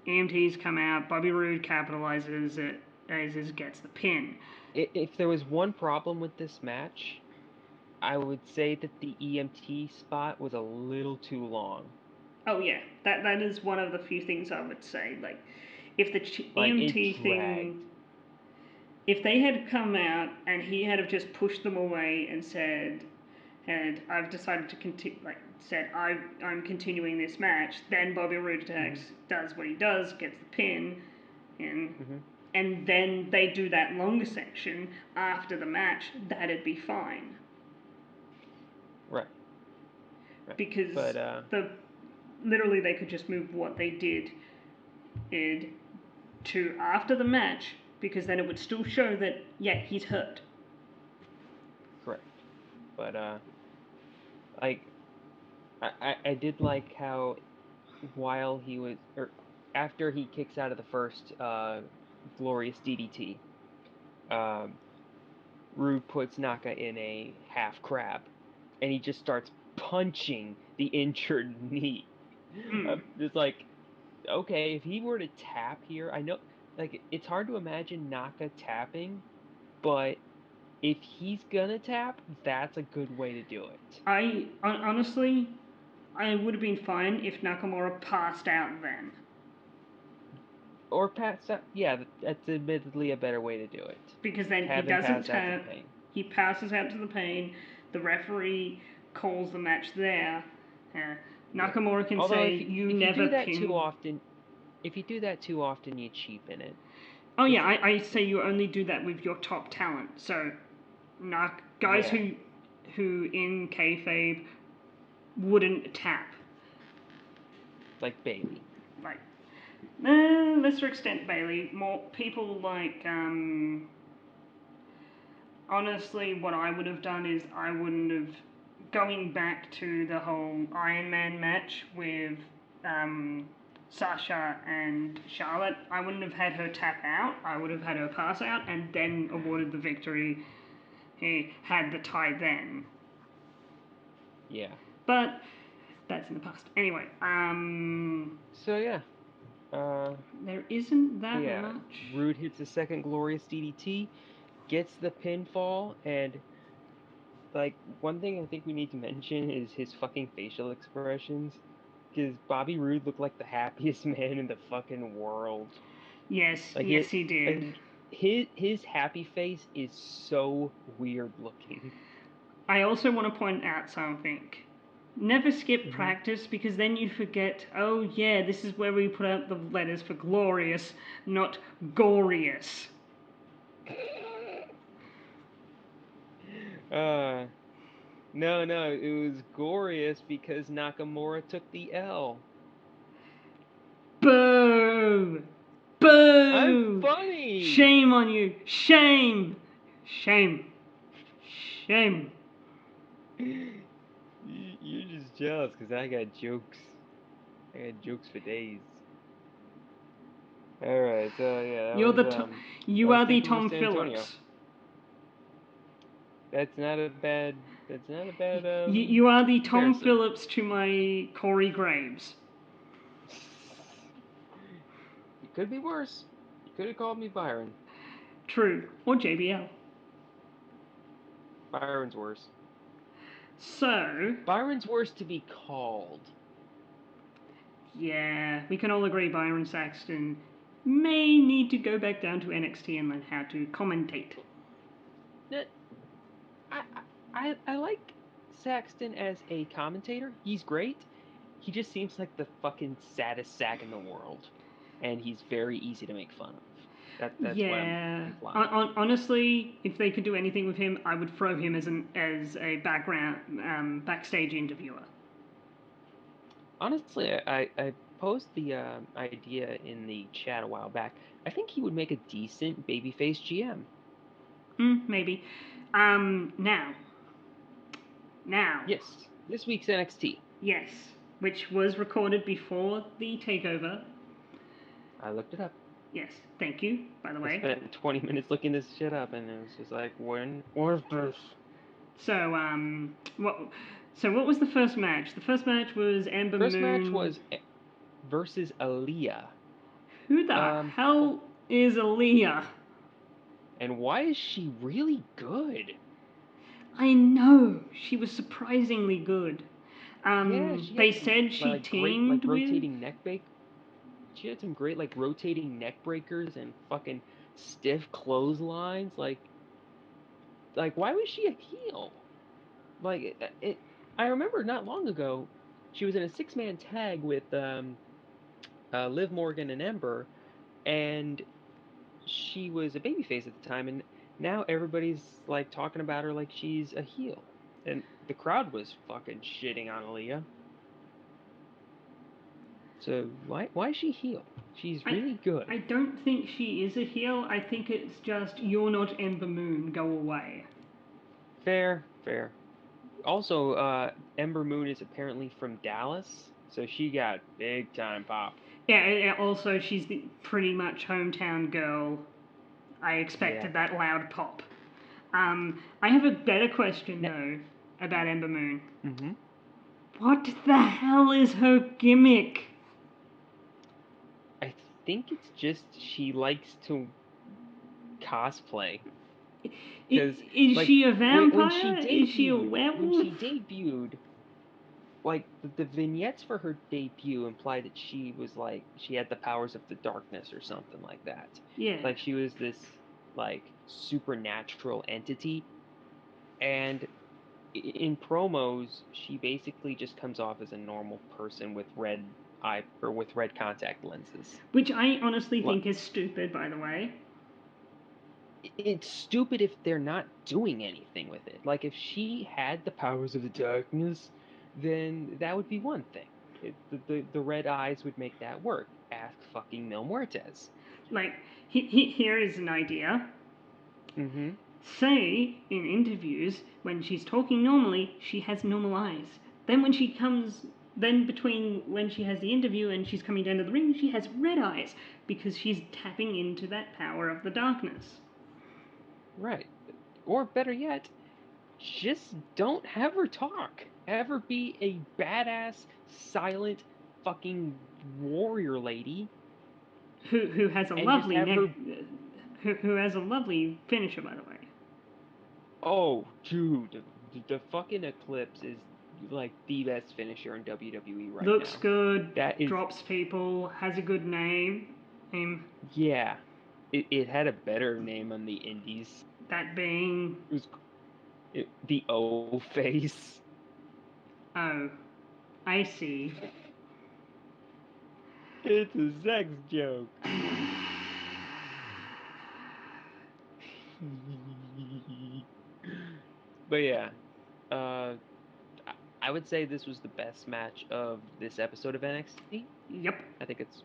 EMTs come out, Bobby Roode capitalizes it, gets the pin.
If there was one problem with this match, I would say that the EMT spot was a little too long.
Oh yeah, that is one of the few things I would say. Like, if the
Like it
EMT
dragged.
thing, if they had come out and he had have just pushed them away and said, and I've decided to continue, I'm continuing this match. Then Bobby Roode attacks, does what he does, gets the pin, and and then they do that longer section after the match. That'd be fine.
Right.
Because
But
literally they could just move what they did to after the match, because then it would still show that he's hurt.
correct. But like I did like how while he was or after he kicks out of the first glorious DDT, um, Rude puts Naka in a half crab, and he just starts punching the injured knee. It's like, okay, if he were to tap here, I know, like, it's hard to imagine Naka tapping, but if he's gonna tap, that's a good way to do it.
Honestly, I would have been fine if Nakamura passed out then.
Or pass out. Yeah, that's admittedly a better way to do it.
Because then he
Have him
doesn't
pass out to the
tap,
pain.
he passes out to the pain, the referee calls the match there.
Yeah.
Nakamura can
Although
say, you
if you
never
do that too
pin.
often, if you do that too often, you cheapen it.
Oh yeah, I say you only do that with your top talent. So, guys
Yeah.
who in kayfabe wouldn't tap.
Like Bailey.
Like, lesser extent Bailey, more people like honestly, what I would have done is I wouldn't have going back to the whole Iron Man match with Sasha and Charlotte. I wouldn't have had her tap out. I would have had her pass out and then awarded the victory. He had the tie then.
Yeah.
But that's in the past. Anyway,
So yeah.
there isn't that
Yeah.
much.
Rude hits the second glorious DDT, gets the pinfall, and like one thing I think we need to mention is his fucking facial expressions. Because Bobby Roode looked like the happiest man in the fucking world.
Yes,
Like
yes, he
like
did.
his happy face is so weird looking.
I also want to point out something. Never skip
Mm-hmm.
practice because then you forget, oh yeah, this is where we put out the letters for glorious, not gorious.
No, it was glorious because Nakamura took the L.
Boo!
I'm
Boo!
funny.
Shame on you! Shame! Shame! Shame!
You're just jealous because I got jokes. I got jokes for days. All right, so yeah,
You're the
that
you
was
are the
Takeover
Tom
San Antonio.
Phillips.
That's not a bad
You are the Tom
comparison.
Phillips to my Corey Graves.
It could be worse. You could have called me Byron.
True. Or JBL.
Byron's worse.
So,
Byron's worse to be called.
yeah, we can all agree Byron Saxton may need to go back down to NXT and learn how to commentate.
I, I like Saxton as a commentator. He's great. He just seems like the fucking saddest sack in the world, and he's very easy to make fun of. That's what I'm
Yeah.
implying.
Honestly, if they could do anything with him, I would throw him as a background backstage interviewer.
Honestly, I posed the idea in the chat a while back. I think he would make a decent babyface GM.
Maybe. Now. Now.
Yes, this week's NXT.
Yes. Which was recorded before the takeover.
I looked it up.
Yes. Thank you, by the
I
way.
spent 20 minutes looking this shit up, and it was just like, where's this?
So, what? So, what was the first match? The first match was Ember
First match
Moon.
was versus Aaliyah.
Who the hell is Elias?
And why is she really good?
I know she was surprisingly good.
Yeah, she
They
had some
said she
like great like
teamed with.
rotating neck break. She had some great like rotating neck breakers and fucking stiff clotheslines. Like why was she a heel? Like I remember not long ago she was in a six-man tag with Liv Morgan and Ember, and she was a babyface at the time, and now everybody's like talking about her like she's a heel, and the crowd was fucking shitting on Aaliyah. So why is she heel? She's
I
really good.
I don't think she is a heel. I think it's just you're not Ember Moon. Go away.
Fair. Also, Ember Moon is apparently from Dallas, so she got big time pop.
Yeah. Also, she's the pretty much hometown girl. I
Yeah.
expected that loud pop. I have a better question
Ne-
though about Ember Moon.
mm-hmm.
What the hell is her gimmick?
I think it's just she likes to cosplay. Because
Is
like
she a
when she
vampire? Is she a
debuted,
werewolf?
like the vignettes for her debut implied that she was like she had the powers of the darkness or something like that.
Yeah.
Like she was this like supernatural entity, and in promos she basically just comes off as a normal person with red eye or with red contact lenses.
Which I honestly
Like
think is stupid, by the way.
it's stupid if they're not doing anything with it. Like if she had the powers of the darkness, then that would be one thing. The red eyes would make that work. Ask fucking Mil Muertes.
Like, here is an idea.
Mm-hmm.
say in interviews when she's talking normally, she has normal eyes. Then between when she has the interview and she's coming down to the ring, she has red eyes because she's tapping into that power of the darkness.
Right. Or better yet, just don't have her talk. Have her be a badass, silent, fucking warrior lady.
Who has a
And just
lovely
have her.
who has a lovely finisher, by the way.
Oh, dude, the fucking Eclipse is like the best finisher in WWE right
Looks
now.
good,
That is,
drops people, has a good name.
yeah. It had a better name on the indies.
That being.
It was the O face.
Oh, I see.
It's a sex joke. But yeah, uh, I would say this was the best match of this episode of NXT.
Yep.
I think it's,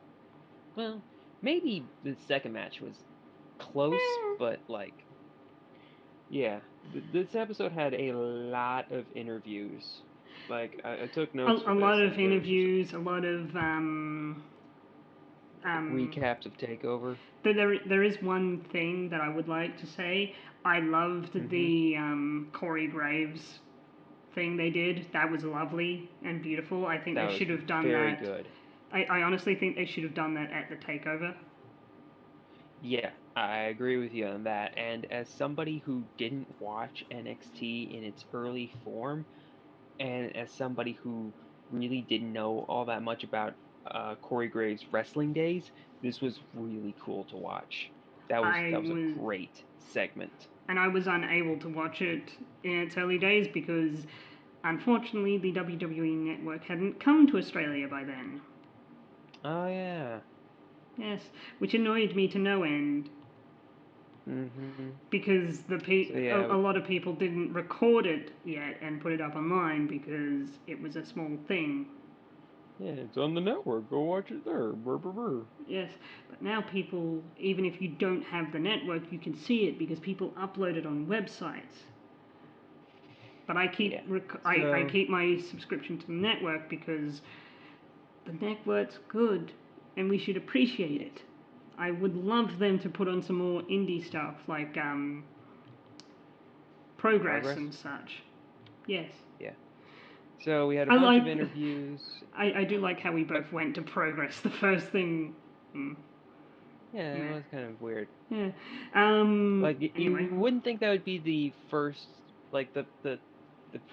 well, maybe the second match was close, but like, yeah, this episode had a lot of interviews. Like, I took notes
A
for
lot
this,
of
and there was just
interviews, a lot of
recaps of Takeover.
there is one thing that I would like to say. I loved
Mm-hmm.
the Corey Graves thing they did. That was lovely and beautiful. I think
That
they
was
should have done
very
that.
good.
I honestly think they should have done that at the takeover.
Yeah, I agree with you on that. And as somebody who didn't watch NXT in its early form, and as somebody who really didn't know all that much about Corey Graves' wrestling days, this was really cool to watch.
I
That was a
was
great segment.
and I was unable to watch it in its early days because unfortunately the WWE network hadn't come to Australia by then.
Oh yeah.
Yes, which annoyed me to no end
Mm-hmm.
because
So yeah,
a lot of people didn't record it yet and put it up online because it was a small thing.
yeah, it's on the network. Go watch it there. Brr, brr, brr.
Yes, but now people, even if you don't have the network, you can see it because people upload it on websites. But
Yeah.
I
So
keep my subscription to the network because the network's good and we should appreciate
yes.
it. I would love them to put on some more indie stuff like Progress
Progress.
and such. Yes.
Yeah. So we had a
I
bunch
like.
of interviews.
I do like how we
But
both went to Progress. The first thing. Mm,
yeah, it
meh.
was kind of weird.
Yeah.
Like
Anyway.
you wouldn't think that would be the first, like the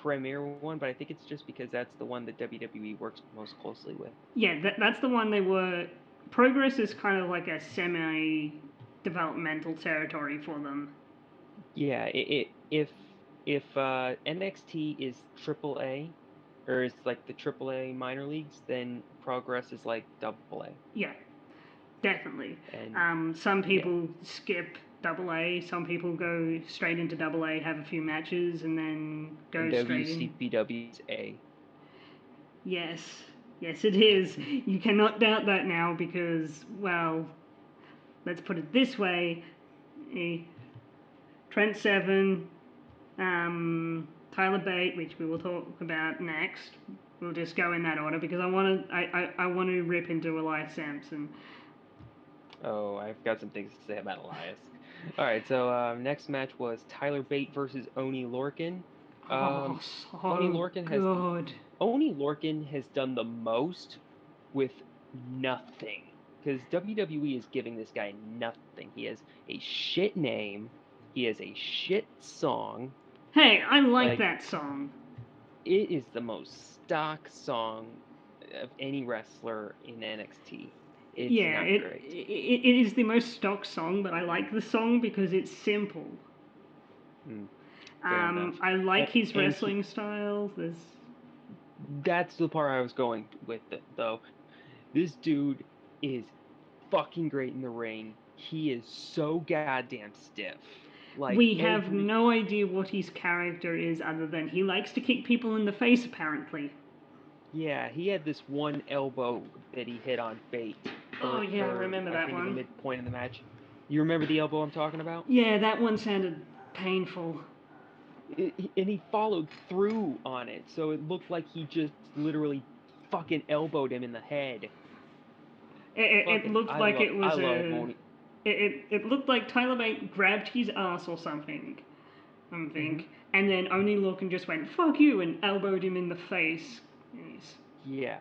premier one, but I think it's just because that's the one that WWE works most closely with.
Yeah, that's the one they were. Progress is kind of like a semi developmental territory for them.
Yeah, if NXT is AAA, or it's like the AAA minor leagues, then Progress is like AA.
Yeah, definitely.
And
Some
yeah,
people skip double A, some people go straight into double A, have a few matches, and then
and
go straight in.
WCPW is A.
Yes, yes, it is. You cannot doubt that now because, well, let's put it this way: eh, Trent Seven, Tyler Bate, which we will talk about next. We'll just go in that order because I want to rip into Elias Sampson.
Oh, I've got some things to say about Elias. All right, so next match was Tyler Bate versus Oni Lorcan.
Oh,
Um, Oni
so
Lorcan has
good.
Oni Lorcan has done the most with nothing because WWE is giving this guy nothing. He has a shit name. He has a shit song.
Hey, I like
Like
that song.
it is the most stock song of any wrestler in NXT. It's
Yeah,
not great.
it is the most stock song, but I like the song because it's simple.
Mm, fair enough.
I like his
And he,
wrestling style. There's
that's the part I was going with it, though. This dude is fucking great in the ring. He is so goddamn stiff. Like
we have
every
no idea what his character is other than he likes to kick people in the face apparently.
yeah, he had this one elbow that he hit on Bate
Oh yeah, I
for
remember
I
that
think in the
one.
midpoint of the match. You remember the elbow I'm talking about?
Yeah, that one sounded. Painful.
And he followed through on it, so it looked like he just literally fucking elbowed him in the head.
It looked like it was
I love
a.
Oni.
It looked like Tyler Bate grabbed his ass or something, I think,
Mm-hmm.
and then Oni Lorcan just went "fuck you" and elbowed him in the face. Yes.
Yeah,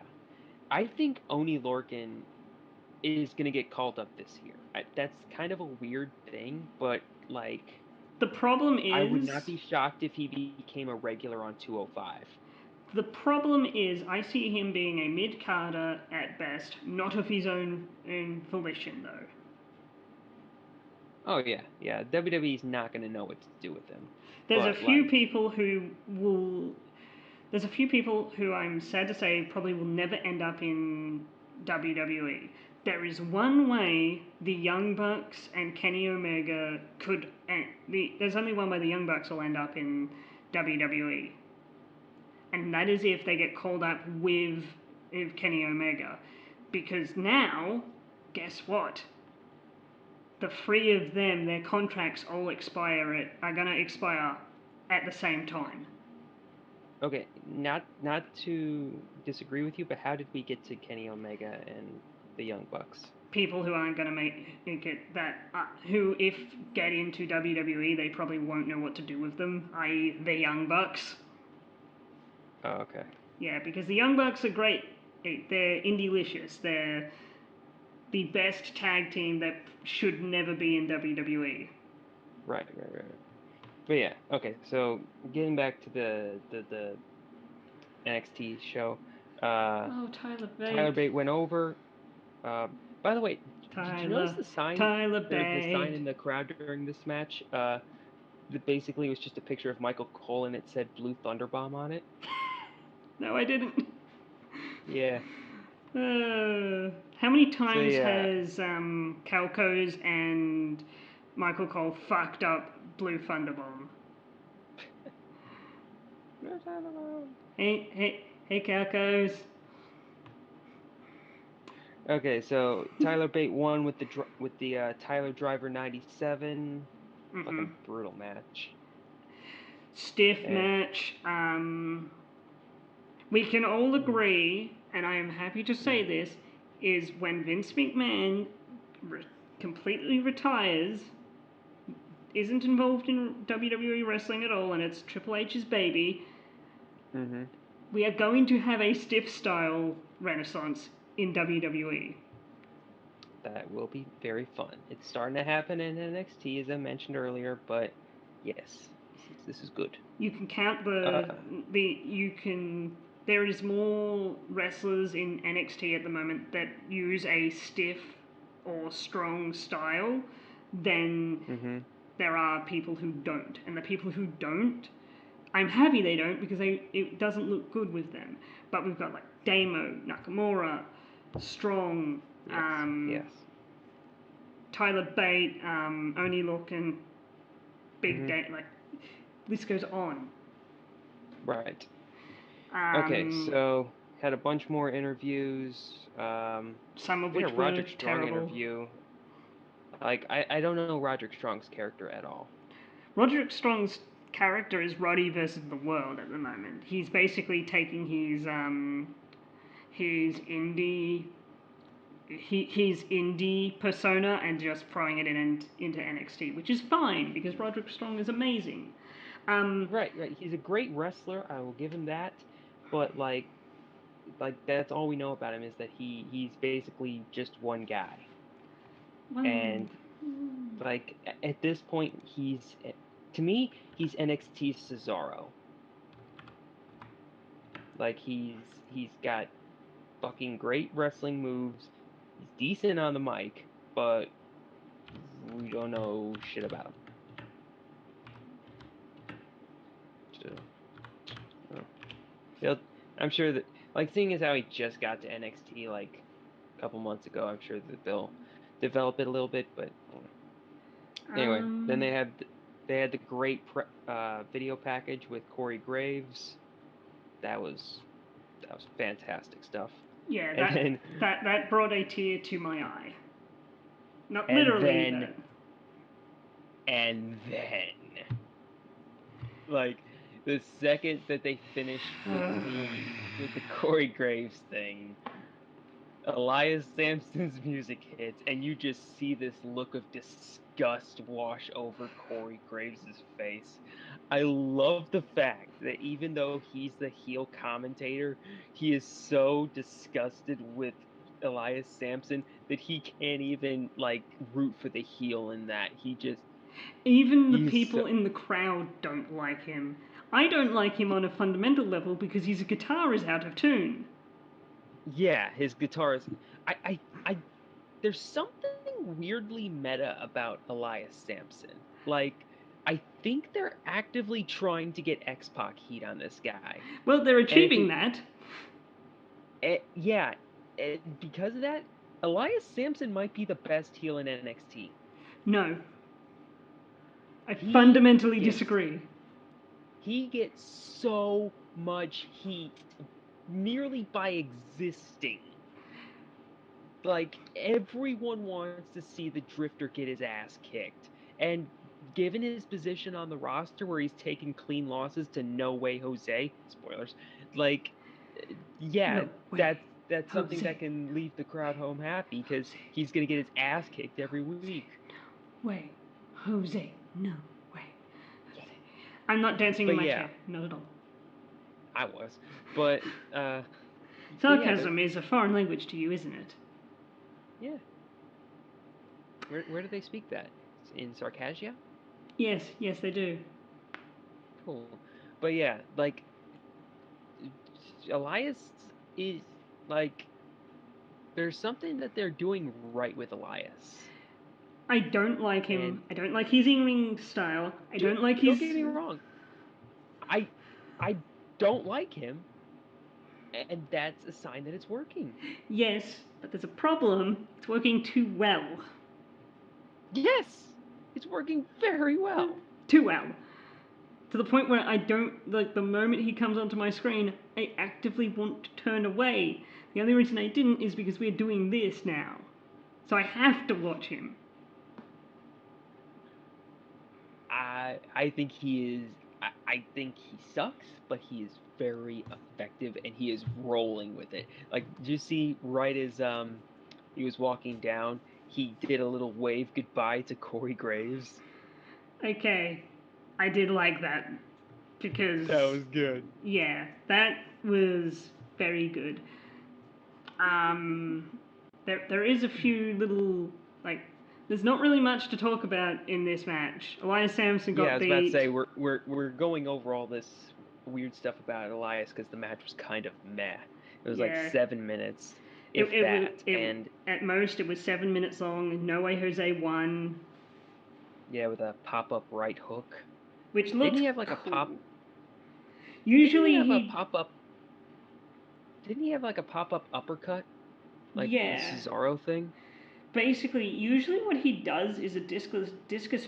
I think Oni Lorcan is gonna get called up this year. That's kind of a weird thing, but like,
The problem
I would not
is
be shocked if he became a regular on 205.
I see him being a mid carder at best, not of his own volition though.
Oh yeah. WWE's not gonna know what to do with him.
There's a
But
few
like,
people who will. There's a few people who I'm sad to say probably will never end up in WWE. There is one way the Young Bucks and Kenny Omega could. There's only one way the Young Bucks will end up in WWE, and that is if they get called up with Kenny Omega, because now, guess what? The three of them, their contracts all are gonna expire at the same time.
okay, not to disagree with you, but how did we get to Kenny Omega and the Young Bucks?
People who aren't going to get that, who if get into WWE, they probably won't know what to do with them, i.e., the Young Bucks.
Oh, okay.
Yeah, because the Young Bucks are great. They're indie-licious. They're the best tag team that should never be in WWE.
Right. But yeah, okay. So getting back to the NXT show, uh,
Oh, Tyler
Tyler
Bate.
Bate went over. Uh, by the way, did you notice
Tyler.
the sign?
Tyler
The sign
Bate.
in the crowd during this match? That basically was just a picture of Michael Cole and it said Blue Thunderbomb on it.
No, I didn't.
Yeah.
How many
So
times
yeah.
has Calcos and Michael Cole fucked up Blue Thunderbomb? Hey, Calcos.
Okay, so Tyler Bate won with the Tyler Driver 97.
Mm-hmm.
Fucking brutal match.
Stiff
And
match. We can all
mm,
agree, and I am happy to say
mm,
this, is when Vince McMahon completely retires, isn't involved in WWE wrestling at all, and it's Triple H's baby,
mm-hmm.
we are going to have a stiff style renaissance in WWE.
That will be very fun. It's starting to happen in NXT, as I mentioned earlier, but yes, this is good.
You can count
Uh,
you can. There is more wrestlers in NXT at the moment that use a stiff or strong style than
mm-hmm.
there are people who don't. And the people who don't, I'm happy they don't because it doesn't look good with them. But we've got like Damo, Nakamura, Strong,
Yes, yes.
Tyler Bate, Oni Lorcan, Big
Mm-hmm.
Day, like this goes on.
Right. Okay,
Um,
so had a bunch more interviews.
some of
We had a
which were
Roderick Strong
terrible.
interview. Like I don't know Roderick Strong's character at all.
Roderick Strong's character is Roddy versus the world at the moment. He's basically taking his indie his indie persona and just throwing it into NXT, which is fine because Roderick Strong is amazing. Um,
Right. He's a great wrestler. I will give him that. But like that's all we know about him is that he's basically just one guy.
well,
And like at this point to me he's NXT's Cesaro. Like he's got fucking great wrestling moves. He's decent on the mic, but we don't know shit about him. So, uh, they'll, I'm sure that like seeing as how he just got to NXT like a couple months ago, I'm sure that they'll develop it a little bit. But anyway, then
um,
they had the great video package with Corey Graves. That was that was fantastic stuff.
yeah,
And then
that brought a tear to my eye. Not
and
literally,
then
but
and then Like the second that they finished with the Corey Graves thing, Elias Sampson's music hits, and you just see this look of disgust wash over Corey Graves' face. I love the fact that even though he's the heel commentator, he is so disgusted with Elias Sampson that he can't even like root for the heel in that.
Even the
He's
people
so,
in the crowd don't like him. I don't like him on a fundamental level because his guitar is out of tune.
yeah, his guitar is I there's something weirdly meta about Elias Sampson. Like, I think they're actively trying to get X-Pac heat on this guy.
Well, they're
And if
achieving
he,
that.
yeah, because of that, Elias Sampson might be the best heel in NXT.
No, I
He
fundamentally
gets
disagree.
he gets so much heat merely by existing. Like everyone wants to see the Drifter get his ass kicked. And given his position on the roster where he's taking clean losses to No Way Jose, spoilers, like yeah,
No way,
that's something that
Jose.
can leave the crowd home happy because
Jose.
he's gonna get his ass kicked every
Jose.
week.
No way, Jose. No way,
Yeah.
Jose. I'm not dancing in
But
my
yeah,
chair. Not at all.
I was. But uh but yeah,
Sarcasm is a foreign language to you, isn't it?
yeah. Where do they speak that? In Sarkasia?
Yes, yes, they do.
Cool. But yeah, like Elias is like there's something that they're doing right with Elias.
I don't like
And
him. I don't like his in-ring style. I don't like
don't
his.
get me wrong, I I don't like him, and that's a sign that it's working.
Yes, but there's a problem. It's working too well.
Yes, it's working very well.
Too well. To the point where I don't, like, the moment he comes onto my screen, I actively want to turn away. The only reason I didn't is because we're doing this now. So I have to watch him.
I think he is. I think he sucks, but he is very effective, and he is rolling with it. Like, did you see right as he was walking down, he did a little wave goodbye to Corey Graves.
Okay, I did like that.
That
Because,
was good.
yeah, that was very good. Um, there is a few little, like, there's not really much to talk about in this match. Elias Sampson
Yeah, I
got
was about to
beat.
say we're going over all this weird stuff about Elias because the match was kind of meh. It was like
Yeah,
7 minutes,
it,
if
it was
that,
it
and
at most it was 7 minutes long. No Way Jose won,
yeah, with a pop-up right hook.
which
Didn't
looked
he have like a
cool.
pop? Didn't he
Usually
have a
he,
pop-up? Didn't he have like a pop-up uppercut, like the
yeah,
Cesaro thing?
basically usually what he does is a discus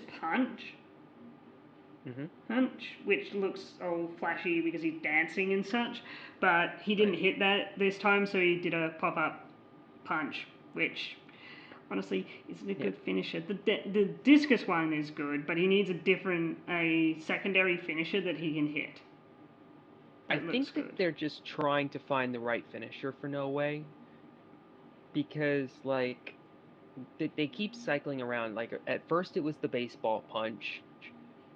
Mm-hmm.
punch, which looks all flashy because he's dancing and such. But he didn't
Right.
hit that this time, so he did a pop up punch, which honestly isn't a
Yeah.
good finisher. The discus one is good, but he needs a secondary finisher that he can hit.
I
That looks
think that
good.
they're just trying to find the right finisher for No Way because like they keep cycling around. Like at first it was the baseball punch,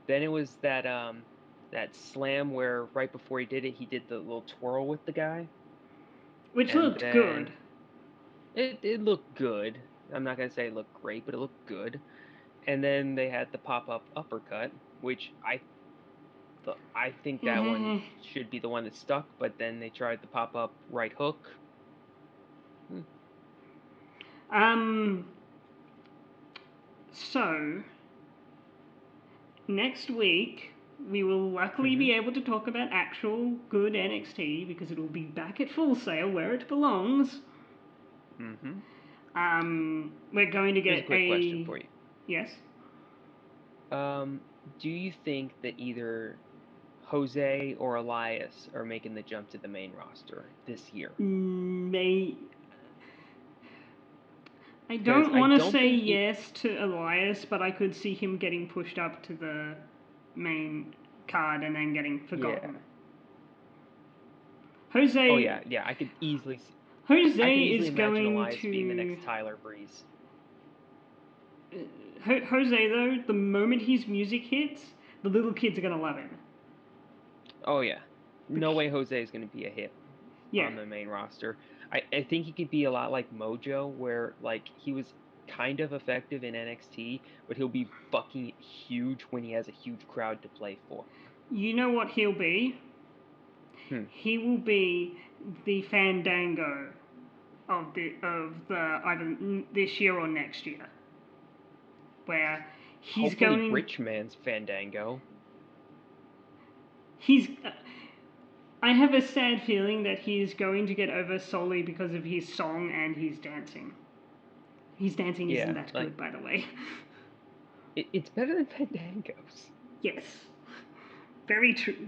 then it was that slam where right before he did it, he did the little twirl with the guy,
Which
and
looked good.
then it looked good. I'm not gonna say it looked great, but it looked good. And then they had the pop up uppercut, which I think that one should be the one that stuck. But then they tried the pop up right hook. Hmm.
um, so next week we will luckily
Mm-hmm.
be able to talk about actual good NXT because it will be back at Full Sail where it belongs.
Mm-hmm.
We're going to
Here's a
get
quick question
a
for you.
yes.
Um, do you think that either Jose or Elias are making the jump to the main roster this year?
May I
Because
don't
I
want to
don't
say
think
yes to Elias, but I could see him getting pushed up to the main. card and then getting
Yeah.
forgotten. Jose.
Oh yeah, yeah. I could easily
Jose is
imagine
going
Elias being the
to.
next Tyler Breeze.
Jose, though, the moment his music hits, the little kids are going to love him.
Oh yeah. No way Jose is going to be a hit
Yeah.
on the main roster. I think he could be a lot like Mojo, where like he was kind of effective in NXT, but he'll be fucking huge when he has a huge crowd to play for.
You know what he'll be? He will be the Fandango of the either this year or next year, where he's
Hopefully
going.
rich man's Fandango.
He's. I have a sad feeling that he's going to get over solely because of his song and his dancing. His dancing isn't that
like,
good, by the way.
It's better than Fandango's.
Yes, very true.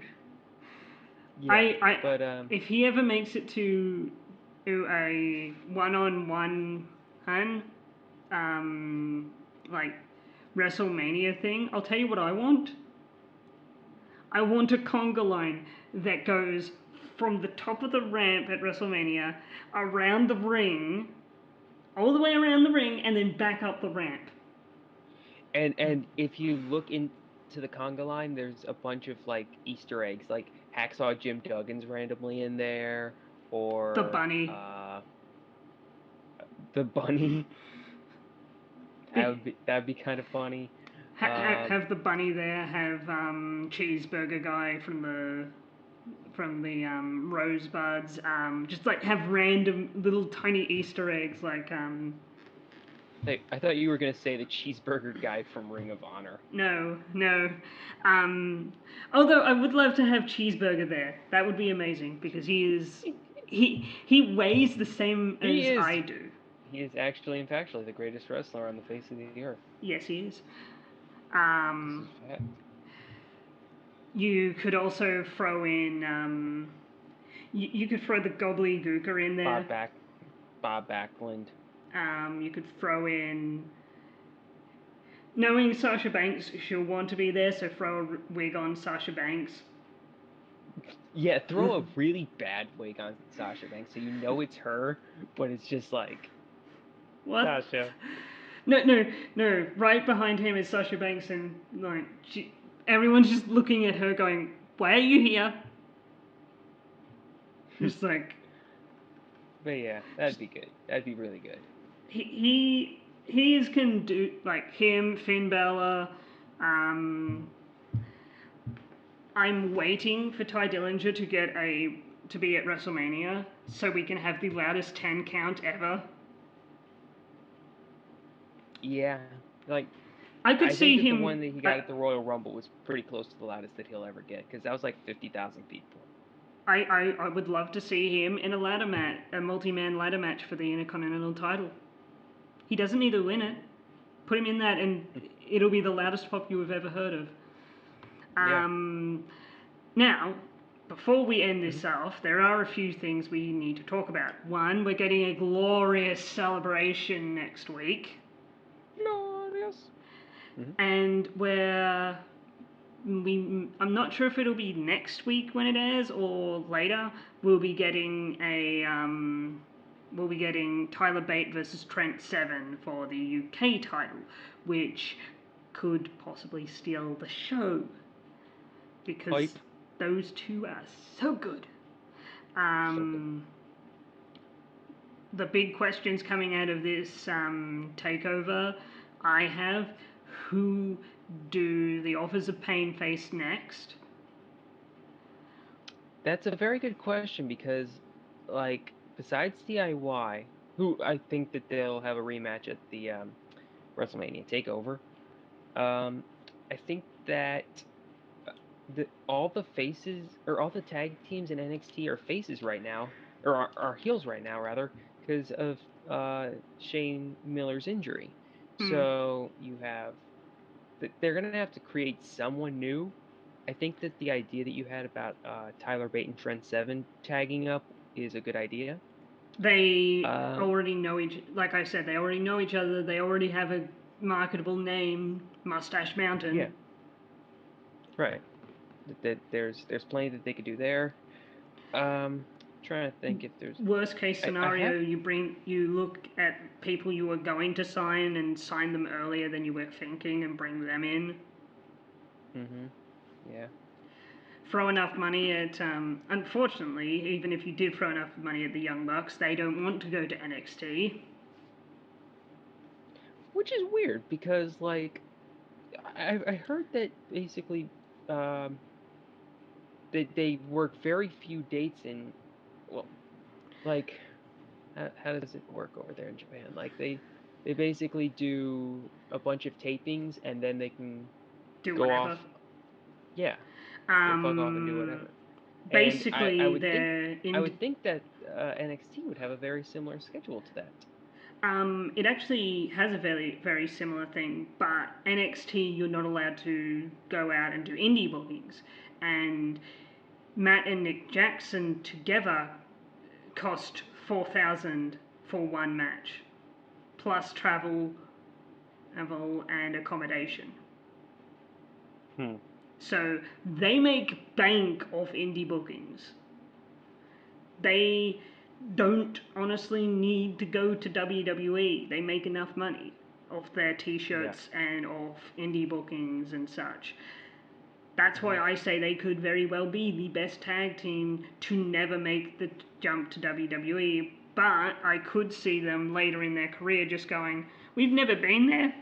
Yeah, but
if he ever makes it to a one-on-one like WrestleMania thing, I'll tell you what I want. I want a conga line that goes from the top of the ramp at WrestleMania around the ring, all the way around the ring, and then back up the ramp.
And if you look into the conga line, there's a bunch of like Easter eggs, like Hacksaw Jim Duggan's randomly in there, or
The bunny.
The bunny. That'd be kind of funny.
Have the bunny there. Have cheeseburger guy from the Rosebuds. Just like have random little tiny Easter eggs like.
I thought you were gonna say the cheeseburger guy from Ring of Honor.
No. Although I would love to have Cheeseburger there. That would be amazing because he weighs the same as I do.
He is actually and factually the greatest wrestler on the face of the earth.
Yes, he is.
This is fact.
You could also throw in. You could throw the gobbledygooker in there.
Bob Backlund.
You could throw in. Knowing Sasha Banks, she'll want to be there, so throw a wig on Sasha Banks.
Yeah, throw a really bad wig on Sasha Banks so you know it's her, but it's just like.
What?
Sasha.
No. Right behind him is Sasha Banks, and like everyone's just looking at her, going, "Why are you here?" Just like.
But yeah, that'd be good. That'd be really good.
He can do like him, Finn Balor. I'm waiting for Ty Dillinger to be at WrestleMania so we can have the loudest 10 count ever.
Yeah, like
I see him.
The one that he got at the Royal Rumble was pretty close to the loudest that he'll ever get because that was like 50,000 people.
I would love to see him in a multi-man ladder match for the Intercontinental title. He doesn't need to win it. Put him in that, and it'll be the loudest pop you have ever heard of. Now, before we end this off, there are a few things we need to talk about. One, we're getting a glorious celebration next week.
Glorious.
And I'm not sure if it'll be next week when it airs or later. We'll be getting Tyler Bate versus Trent Seven for the UK title, which could possibly steal the show because those two are so good. The big questions coming out of this takeover I have: who do the Authors of Pain face next?
That's a very good question because, like, besides DIY, who I think that they'll have a rematch at the WrestleMania Takeover, I think that all the faces or all the tag teams in NXT are faces right now, or are heels right now rather, because of Shane Miller's injury. So you have they're gonna have to create someone new. I think that the idea that you had about Tyler Bate and Trent Seven tagging up is a good idea.
They already know like I said, they already know each other. They already have a marketable name, Mustache Mountain.
Yeah. Right. That there's plenty that they could do there. Trying to think if there's.
Worst case
I have.
scenario, you look at people you were going to sign and sign them earlier than you were thinking and bring them in.
Yeah.
Throw enough money at, unfortunately, even if you did throw enough money at the Young Bucks, they don't want to go to NXT.
Which is weird because like I heard that basically they work very few dates in, well, like how does it work over there in Japan? Like they basically do a bunch of tapings and then they can
Do
go
whatever.
off. Yeah, go fuck off and do
Um,
whatever. And I
Basically,
would think
they're in.
that NXT would have a very similar schedule to that.
It actually has a very similar thing, but NXT you're not allowed to go out and do indie bookings, and Matt and Nick Jackson together cost 4,000 for one match, plus travel and accommodation. So they make bank off indie bookings. They don't honestly need to go to WWE. They make enough money off their t-shirts and off indie bookings and such. That's why I say they could very well be the best tag team to never make the jump to WWE. But I could see them later in their career just going, we've never been there.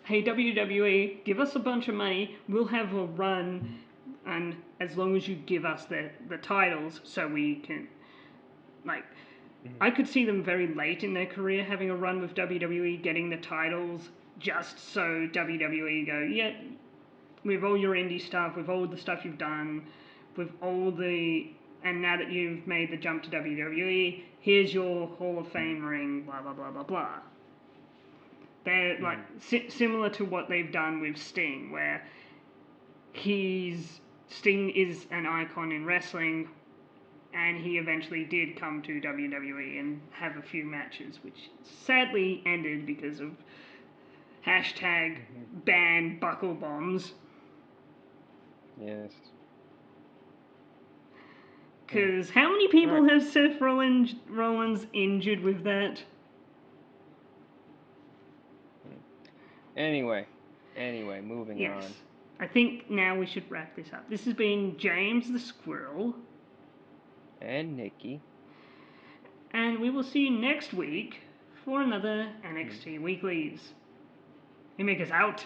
Hey, WWE, give us a bunch of money. We'll have a run. And as long as you give us the titles so we can, like, I could see them very late in their career having a run with WWE, getting the titles just so WWE go, yeah, with all your indie stuff, with all the stuff you've done, with all the, and now that you've made the jump to WWE, here's your Hall of Fame ring, blah, blah, blah, blah, blah. They're like similar to what they've done with Sting, where Sting is an icon in wrestling, and he eventually did come to WWE and have a few matches, which sadly ended because of hashtag ban buckle bombs.
Yes.
Because how many people have Seth Rollins injured with that?
Anyway, moving on.
I think now we should wrap this up. This has been James the Squirrel.
And Nicky.
And we will see you next week for another NXT Weeklies. You make us out.